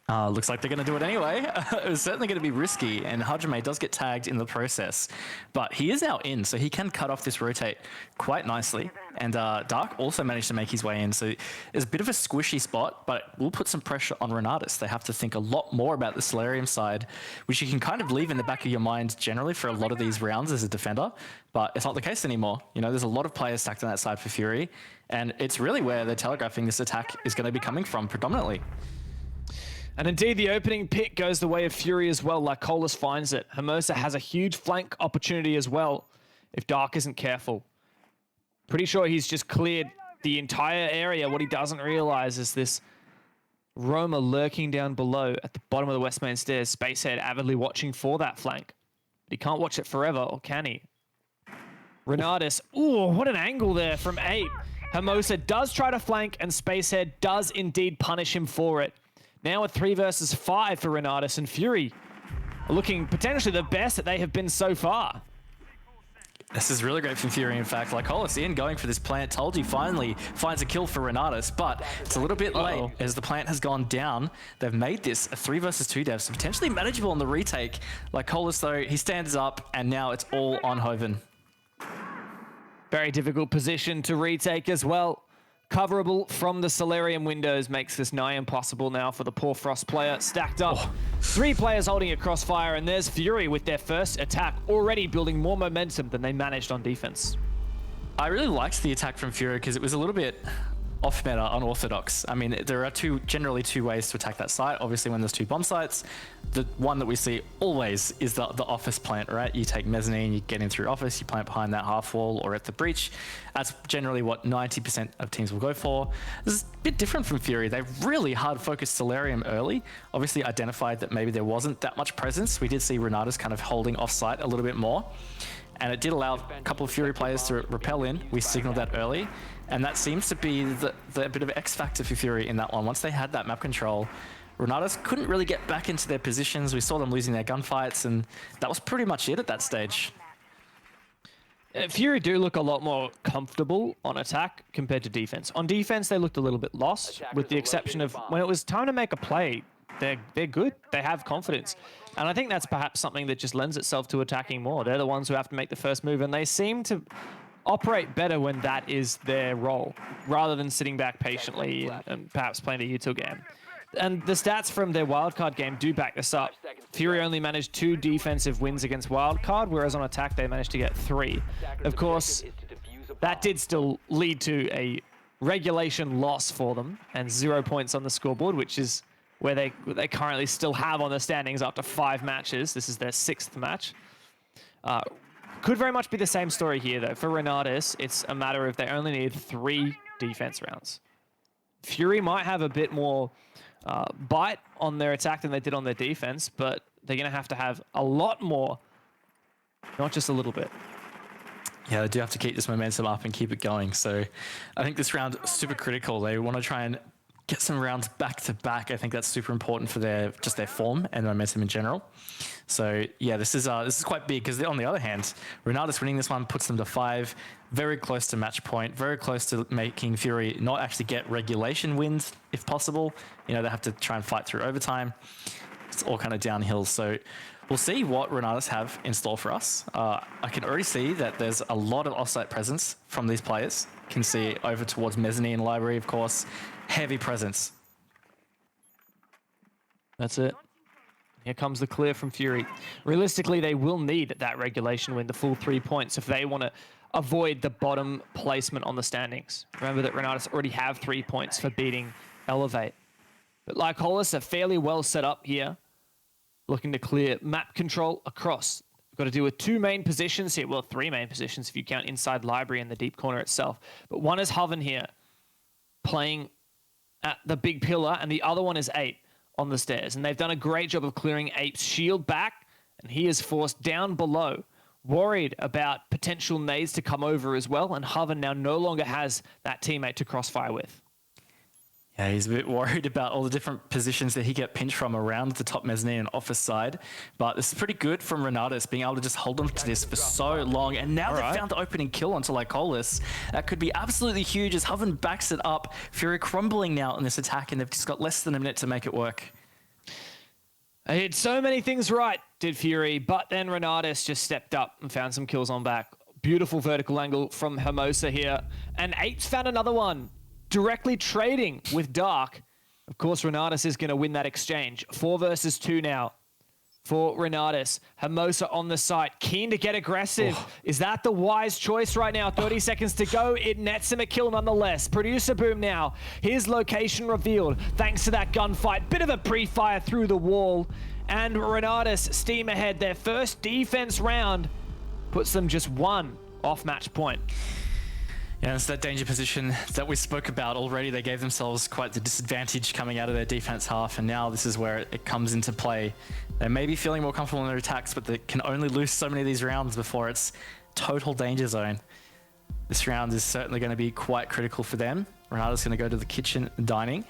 Looks like they're going to do it anyway. It was certainly going to be risky, and Hajime does get tagged in the process. But he is now in, so he can cut off this rotate quite nicely. And Dark also managed to make his way in, so it's a bit of a squishy spot, but it will put some pressure on RENATUS. They have to think a lot more about the Solarium side, which you can kind of leave in the back of your mind generally for a lot of these rounds as a defender, but it's not the case anymore. There's a lot of players stacked on that side for Fury, and it's really where they're telegraphing this attack is going to be coming from predominantly. And indeed, the opening pick goes the way of Fury as well. Lycolis finds it. Hermosa has a huge flank opportunity as well, if Dark isn't careful. Pretty sure he's just cleared the entire area. What he doesn't realize is this Roma lurking down below at the bottom of the West Main stairs. Spacehead avidly watching for that flank. But he can't watch it forever, or can he? RENATUS, ooh, what an angle there from 8. Hermosa does try to flank, and Spacehead does indeed punish him for it. Now a 3 versus 5 for RENATUS, and Fury looking potentially the best that they have been so far. This is really great from Fury, in fact. Lycolis in, going for this plant. Told you, finally finds a kill for RENATUS, but it's a little bit late as the plant has gone down. They've made this a 3 versus 2 dev, so potentially manageable on the retake. Lycolis, though, he stands up, and now it's all on Hoven. Very difficult position to retake as well. coverable from the Solarium windows makes this nigh impossible now for the poor Frost player. Stacked up. 3 players holding a crossfire, and there's Fury with their first attack, already building more momentum than they managed on defense. I really liked the attack from Fury because it was a little bit off meta, unorthodox. I mean, there are generally two ways to attack that site. Obviously, when there's 2 bomb sites, the one that we see always is the office plant, right? You take mezzanine, you get in through office, you plant behind that half wall or at the breach. That's generally what 90% of teams will go for. This is a bit different from Fury. They really hard focused Solarium early, obviously identified that maybe there wasn't that much presence. We did see RENATUS kind of holding off site a little bit more, and it did allow a couple of Fury players to repel in. We signaled that early, and that seems to be the bit of X factor for Fury in that one. Once they had that map control, RENATUS couldn't really get back into their positions. We saw them losing their gunfights, and that was pretty much it at that stage. Fury do look a lot more comfortable on attack compared to defense. On defense, they looked a little bit lost, with the exception of when it was time to make a play. They're good. They have confidence. And I think that's perhaps something that just lends itself to attacking more. They're the ones who have to make the first move, and they seem to operate better when that is their role, rather than sitting back patiently and perhaps playing the util game. And the stats from their wildcard game do back this up. Fury only managed 2 defensive wins against wildcard, whereas on attack they managed to get 3. Of course, that did still lead to a regulation loss for them and 0 points on the scoreboard, which is where they currently still have on the standings after 5 matches. This is their 6th match. Could very much be the same story here, though. For RENATUS, it's a matter of they only need 3 defense rounds. Fury might have a bit more bite on their attack than they did on their defense, but they're going to have a lot more, not just a little bit. Yeah, they do have to keep this momentum up and keep it going. So I think this round is super critical. They want to try and get some rounds back to back. I think that's super important for their form and momentum in general. So yeah, this is quite big because on the other hand, RENATUS winning this one puts them to 5, very close to match point, very close to making Fury not actually get regulation wins if possible. You know, they have to try and fight through overtime. It's all kind of downhill. So we'll see what RENATUS have in store for us. I can already see that there's a lot of offsite presence from these players. Can see over towards mezzanine library, of course. Heavy presence. That's it. Here comes the clear from Fury. Realistically, they will need that regulation win, the full 3 points, if they want to avoid the bottom placement on the standings. Remember that RENATUS already have 3 points for beating Elevate. But like Hollis, are fairly well set up here, looking to clear map control across. We've got to deal with 2 main positions here. Well, 3 main positions if you count inside library and the deep corner itself. But one is Hoven here, playing at the big pillar, and the other one is Ape on the stairs. And they've done a great job of clearing Ape's shield back, and he is forced down below, worried about potential nades to come over as well, and Hoven now no longer has that teammate to crossfire with. Yeah, he's a bit worried about all the different positions that he get pinched from around the top mezzanine and office side. But this is pretty good from RENATUS, being able to just hold on to this for so long. And now they've found the opening kill onto Lycolis. That could be absolutely huge as Hoven backs it up. Fury crumbling now in this attack, and they've just got less than a minute to make it work. They did so many things right, did Fury, but then RENATUS just stepped up and found some kills on back. Beautiful vertical angle from Hermosa here. And Ape's found another one, directly trading with Dark. Of course, RENATUS is going to win that exchange. 4 versus 2 now for RENATUS. Hermosa on the site, keen to get aggressive. Oh. Is that the wise choice right now? 30 seconds to go. It nets him a kill nonetheless. Producer boom now. His location revealed thanks to that gunfight. Bit of a pre-fire through the wall. And RENATUS steam ahead. Their first defense round puts them just 1 off match point. Yeah, it's that danger position that we spoke about already. They gave themselves quite the disadvantage coming out of their defense half, and now this is where it comes into play. They may be feeling more comfortable in their attacks, but they can only lose so many of these rounds before it's total danger zone. This round is certainly going to be quite critical for them. RENATUS going to go to the kitchen and dining.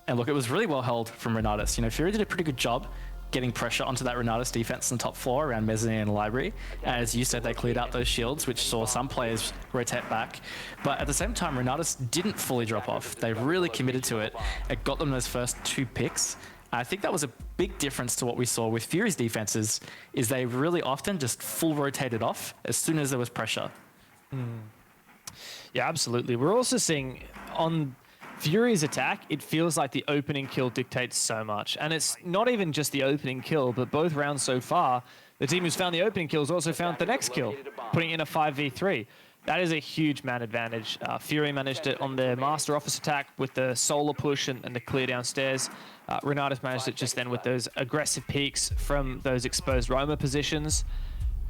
And look, it was really well held from RENATUS. You know, Fury did a pretty good job getting pressure onto that RENATUS defense on the top floor around mezzanine and library. And as you said, they cleared out those shields, which saw some players rotate back. But at the same time, RENATUS didn't fully drop off. They really committed to it. It got them those first 2 picks. I think that was a big difference to what we saw with Fury's defenses, is they really often just full rotated off as soon as there was pressure. Yeah, absolutely. We're also seeing on Fury's attack, it feels like the opening kill dictates so much. And it's not even just the opening kill, but both rounds so far, the team who's found the opening kill has also found the next kill, putting in a 5v3. That is a huge man advantage. Fury managed it on their Master Office attack with the solar push and the clear downstairs. RENATUS managed it just then with those aggressive peaks from those exposed Roma positions.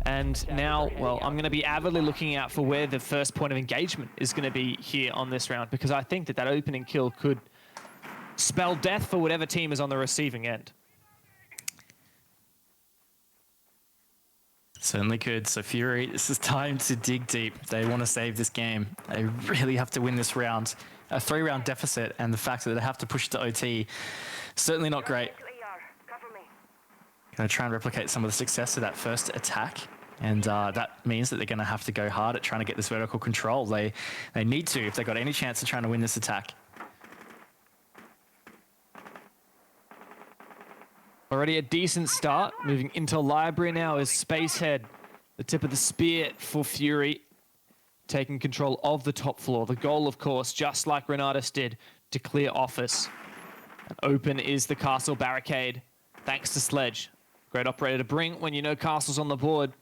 And now, well, I'm going to be avidly looking out for where the first point of engagement is going to be here on this round, because I think that opening kill could spell death for whatever team is on the receiving end. Certainly could. So Fury, this is time to dig deep. They want to save this game. They really have to win this round. A 3-round deficit, and the fact that they have to push to OT, certainly not great. Going to try and replicate some of the success of that first attack. And that means that they're going to have to go hard at trying to get this vertical control. They need to if they've got any chance of trying to win this attack. Already a decent start. Moving into Library now is Spacehead, the tip of the spear for Fury, taking control of the top floor. The goal, of course, just like RENATUS did, to clear Office. And open is the castle barricade, thanks to Sledge. Great operator to bring when you know castle's on the board.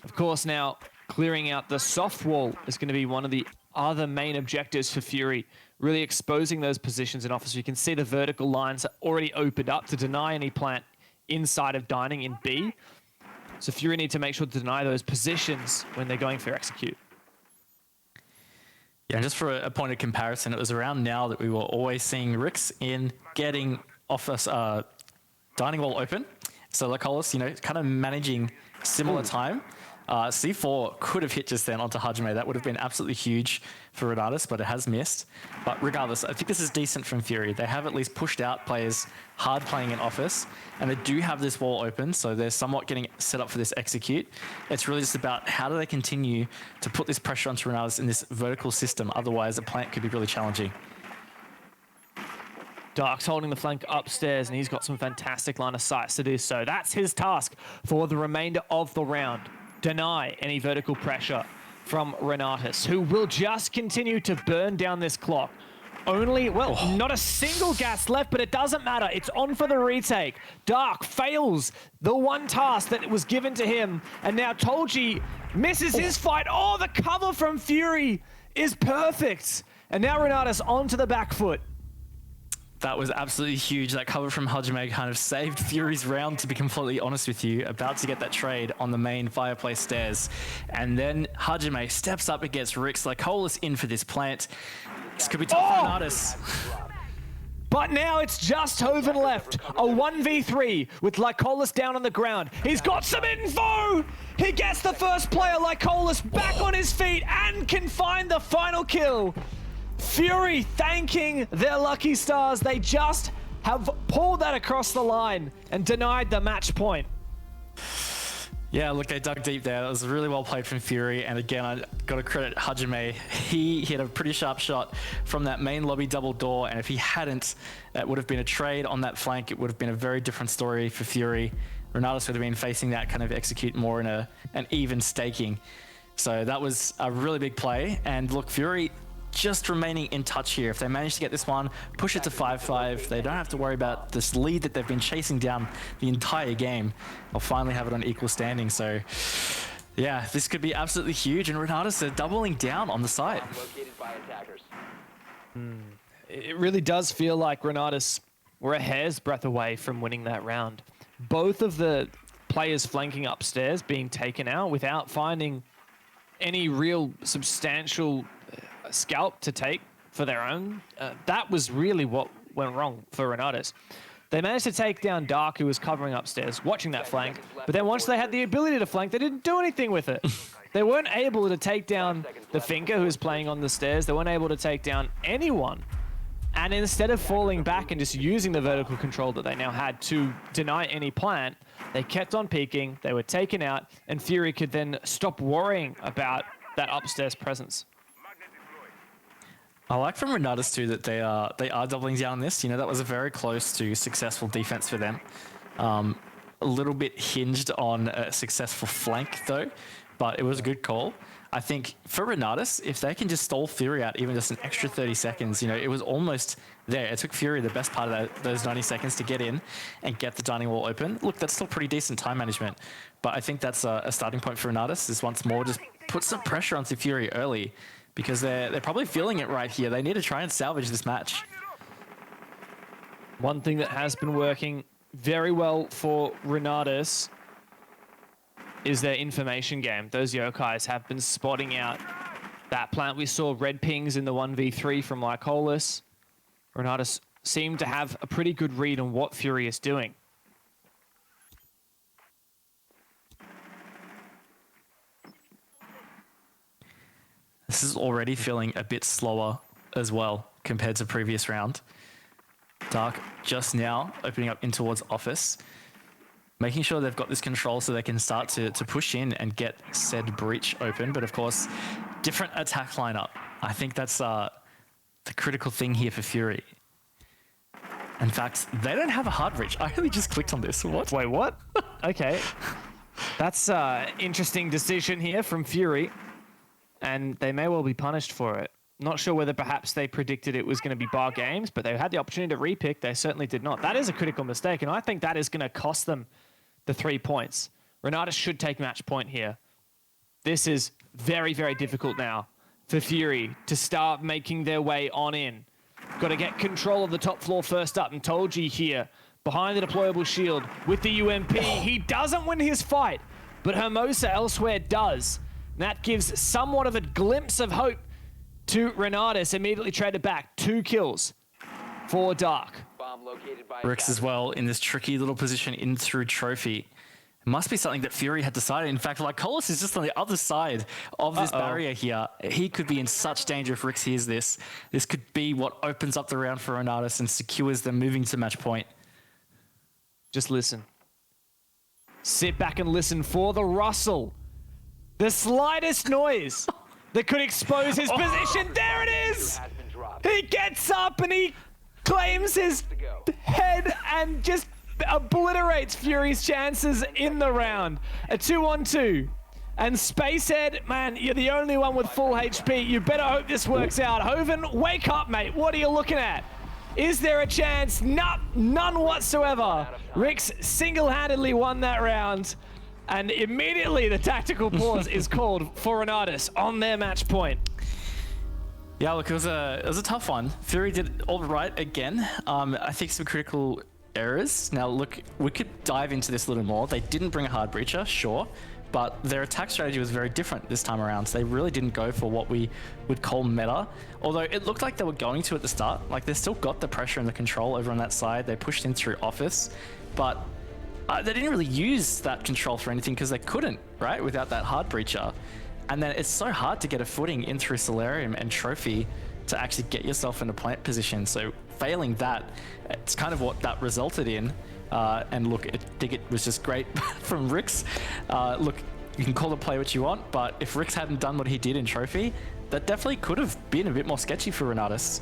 Of course, now clearing out the soft wall is going to be one of the other main objectives for Fury, really exposing those positions in Office. You can see the vertical lines are already opened up to deny any plant inside of dining in B. So Fury need to make sure to deny those positions when they're going for execute. Yeah, and just for a point of comparison, it was around now that we were always seeing Rix in getting Office dining wall open. So Lycolis, kind of managing similar time. C4 could have hit just then onto Hajime. That would have been absolutely huge for RENATUS, but it has missed. But regardless, I think this is decent from Fury. They have at least pushed out players hard playing in Office, and they do have this wall open, so they're somewhat getting set up for this execute. It's really just about how do they continue to put this pressure onto RENATUS in this vertical system. Otherwise, the plant could be really challenging. Dark's holding the flank upstairs, and he's got some fantastic line of sight to do so. That's his task for the remainder of the round. Deny any vertical pressure from RENATUS, who will just continue to burn down this clock. Only, not a single gas left, but it doesn't matter. It's on for the retake. Dark fails the one task that was given to him, and now Tolji misses his fight. Oh, the cover from Fury is perfect. And now RENATUS onto the back foot. That was absolutely huge. That cover from Hajime kind of saved Fury's round, to be completely honest with you. About to get that trade on the main fireplace stairs. And then Hajime steps up against Rix. Lycolis in for this plant. This could be tough for RENATUS. But now it's just Hoven left. A 1v3 with Lycolis down on the ground. He's got some info! He gets the first player, Lycolis, back on his feet and can find the final kill. Fury thanking their lucky stars. They just have pulled that across the line and denied the match point. Yeah, look, they dug deep there. That was really well played from Fury. And again, I got to credit Hajime. He hit a pretty sharp shot from that main lobby double door. And if he hadn't, that would have been a trade on that flank. It would have been a very different story for Fury. RENATUS would have been facing that kind of execute more in an even staking. So that was a really big play. And look, Fury just remaining in touch here. If they manage to get this one, push it to 5-5, they don't have to worry about this lead that they've been chasing down the entire game. They'll finally have it on equal standing. So yeah, this could be absolutely huge, and RENATUS are doubling down on the site. Located by attackers. It really does feel like RENATUS were a hair's breadth away from winning that round. Both of the players flanking upstairs being taken out without finding any real substantial scalp to take for their own. That was really what went wrong for RENATUS. They managed to take down Dark, who was covering upstairs, watching that flank, but then once they had the ability to flank, they didn't do anything with it. They weren't able to take down the Finker, who was playing on the stairs. They weren't able to take down anyone. And instead of falling back and just using the vertical control that they now had to deny any plant, they kept on peeking, they were taken out, and Fury could then stop worrying about that upstairs presence. I like from RENATUS too that they are doubling down on this. That was a very close to successful defense for them. A little bit hinged on a successful flank though, but it was a good call. I think for RENATUS, if they can just stall Fury out even just an extra 30 seconds, you know, it was almost there. It took Fury the best part of those 90 seconds to get in and get the dining wall open. Look, that's still pretty decent time management. But I think that's a starting point for RENATUS, is once more just put some pressure onto Fury early, because they're probably feeling it right here. They need to try and salvage this match. One thing that has been working very well for RENATUS is their information game. Those Yokais have been spotting out that plant. We saw red pings in the 1v3 from Lycolis. RENATUS seem to have a pretty good read on what Fury is doing. This is already feeling a bit slower as well compared to previous round. Dark just now opening up in towards office, making sure they've got this control so they can start to push in and get said breach open. But of course, different attack lineup. I think that's the critical thing here for Fury. In fact, they don't have a hard breach. I really just clicked on this. What? Wait, what? Okay. That's an interesting decision here from Fury, and they may well be punished for it. Not sure whether perhaps they predicted it was going to be bar games, but they had the opportunity to repick. They certainly did not. That is a critical mistake, and I think that is going to cost them the 3 points. RENATUS should take match point here. This is very, very difficult now for Fury to start making their way on in. Got to get control of the top floor first up, and Tolji here behind the deployable shield with the UMP. He doesn't win his fight, but Hermosa elsewhere does. And that gives somewhat of a glimpse of hope to RENATUS. Immediately traded back. 2 kills for Dark. Bomb located by Rix as well in this tricky little position in through Trophy. It must be something that Fury had decided. In fact, Lycolis is just on the other side of this barrier here. He could be in such danger if Rix hears this. This could be what opens up the round for RENATUS and secures them moving to match point. Just listen. Sit back and listen for the rustle. The slightest noise that could expose his position. There it is! has been dropped. He gets up and he claims his head and just obliterates Fury's chances in the round. A 2-on-2. And Spacehead, man, you're the only one with full HP. You better hope this works out. Hoven, wake up, mate. What are you looking at? Is there a chance? None whatsoever. Rix single-handedly won that round. And immediately the tactical pause is called for RENATUS on their match point. Yeah, look, it was a tough one. Fury did all right again. I think some critical errors. Now, look, we could dive into this a little more. They didn't bring a hard breacher, sure, but their attack strategy was very different this time around. So they really didn't go for what we would call meta, although it looked like they were going to at the start. Like, they still got the pressure and the control over on that side. They pushed in through office, but they didn't really use that control for anything because they couldn't, right, without that hard breacher. And then it's so hard to get a footing in through Solarium and Trophy to actually get yourself in a plant position. So failing that, it's kind of what that resulted in. And look, I think it was just great from Rix. Look, you can call the play what you want, but if Rix hadn't done what he did in Trophy, that definitely could have been a bit more sketchy for RENATUS.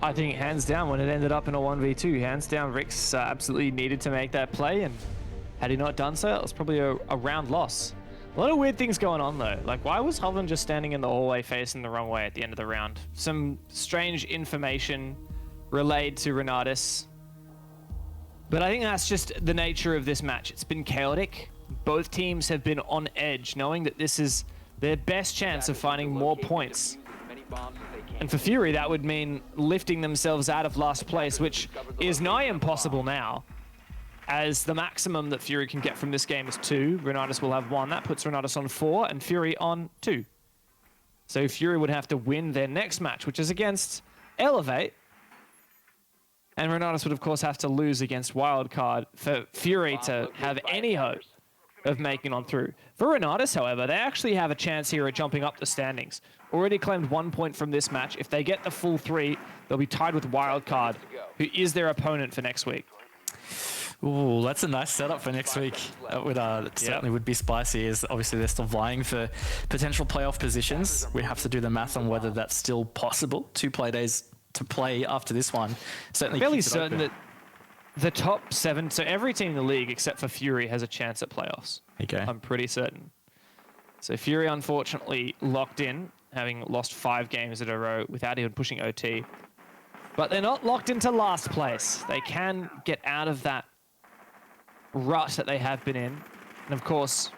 I think hands down when it ended up in a 1v2, hands down Rix absolutely needed to make that play, and had he not done so, it was probably a round loss. A lot of weird things going on though. Like, why was Hoven just standing in the hallway facing the wrong way at the end of the round? Some strange information relayed to RENATUS. But I think that's just the nature of this match. It's been chaotic. Both teams have been on edge, knowing that this is their best chance of finding more points. And for Fury, that would mean lifting themselves out of last place, which is nigh impossible now, as the maximum that Fury can get from this game is 2. RENATUS will have 1. That puts RENATUS on 4 and Fury on 2. So Fury would have to win their next match, which is against Elevate. And RENATUS would, of course, have to lose against Wildcard for Fury to have any hope of making on through. For RENATUS, however, they actually have a chance here at jumping up the standings. Already claimed 1 point from this match. If they get the full 3, they'll be tied with Wildcard, who is their opponent for next week. Ooh, that's a nice setup for next week. That certainly would be spicy, as obviously they're still vying for potential playoff positions. We have to do the math on whether that's still possible. 2 play days to play after this one. Certainly Fairly certain that the top 7, so every team in the league except for Fury has a chance at playoffs. Okay. I'm pretty certain. So Fury, unfortunately, locked in, having lost 5 games in a row without even pushing OT. But they're not locked into last place. They can get out of that rut that they have been in. And of course,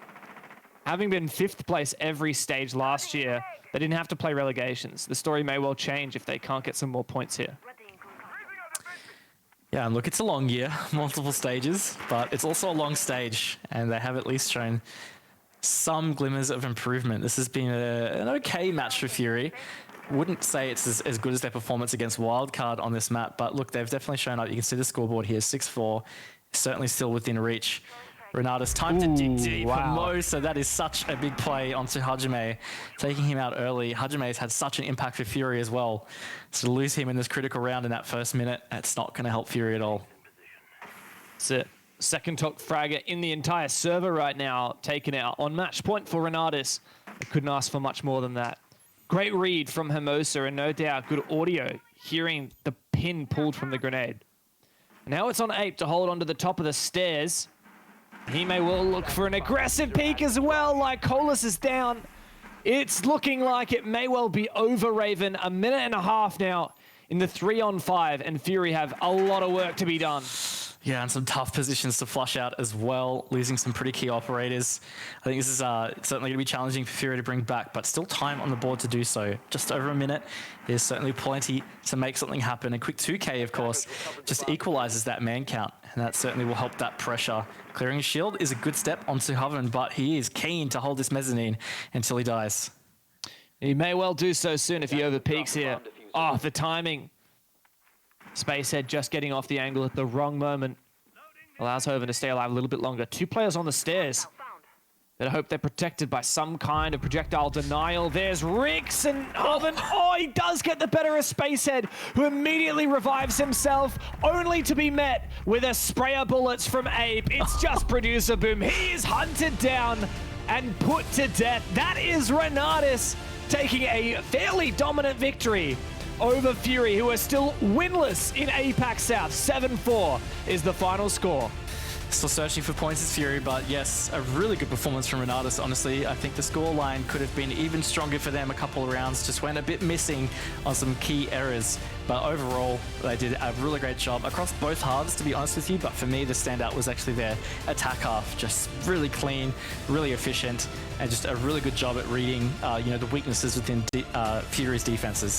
having been 5th place every stage last year, they didn't have to play relegations. The story may well change if they can't get some more points here. Yeah, and look, it's a long year, multiple stages, but it's also a long stage, and they have at least shown some glimmers of improvement. This has been an okay match for Fury. Wouldn't say it's as good as their performance against Wildcard on this map, but look, they've definitely shown up. You can see the scoreboard here, 6-4, certainly still within reach. RENATUS, time to dig deep for Mo, so that is such a big play onto Hajime, taking him out early. Hajime has had such an impact for Fury as well. So to lose him in this critical round in that first minute, it's not going to help Fury at all. That's it. Second top fragger in the entire server right now, taken out on match point for RENATUS. They couldn't ask for much more than that. Great read from Hermosa, and no doubt good audio, hearing the pin pulled from the grenade. Now it's on Ape to hold onto the top of the stairs. He may well look for an aggressive peek as well, like Colas is down. It's looking like it may well be over, Raven. A minute and a half now in the 3-on-5, and Fury have a lot of work to be done. Yeah, and some tough positions to flush out as well, losing some pretty key operators. I think this is certainly going to be challenging for Fury to bring back, but still time on the board to do so. Just over a minute. There's certainly plenty to make something happen. A quick 2K, of course, just equalizes that man count, and that certainly will help that pressure. Clearing his shield is a good step onto Hoven, but he is keen to hold this mezzanine until he dies. He may well do so soon if he overpeaks here. Oh, the timing. Spacehead just getting off the angle at the wrong moment. Allows Hoven to stay alive a little bit longer. 2 players on the stairs. But I hope they're protected by some kind of projectile denial. There's Rix and Hoven. Oh, he does get the better of Spacehead, who immediately revives himself, only to be met with a spray of bullets from Ape. It's just Producer Boom. He is hunted down and put to death. That is RENATUS taking a fairly dominant victory over Fury, who are still winless in APAC South. 7-4 is the final score. Still searching for points as Fury, but yes, a really good performance from RENATUS. Honestly, I think the scoreline could have been even stronger for them a couple of rounds. Just went a bit missing on some key errors. But overall, they did a really great job across both halves, to be honest with you. But for me, the standout was actually their attack half. Just really clean, really efficient, and just a really good job at reading the weaknesses within Fury's defenses.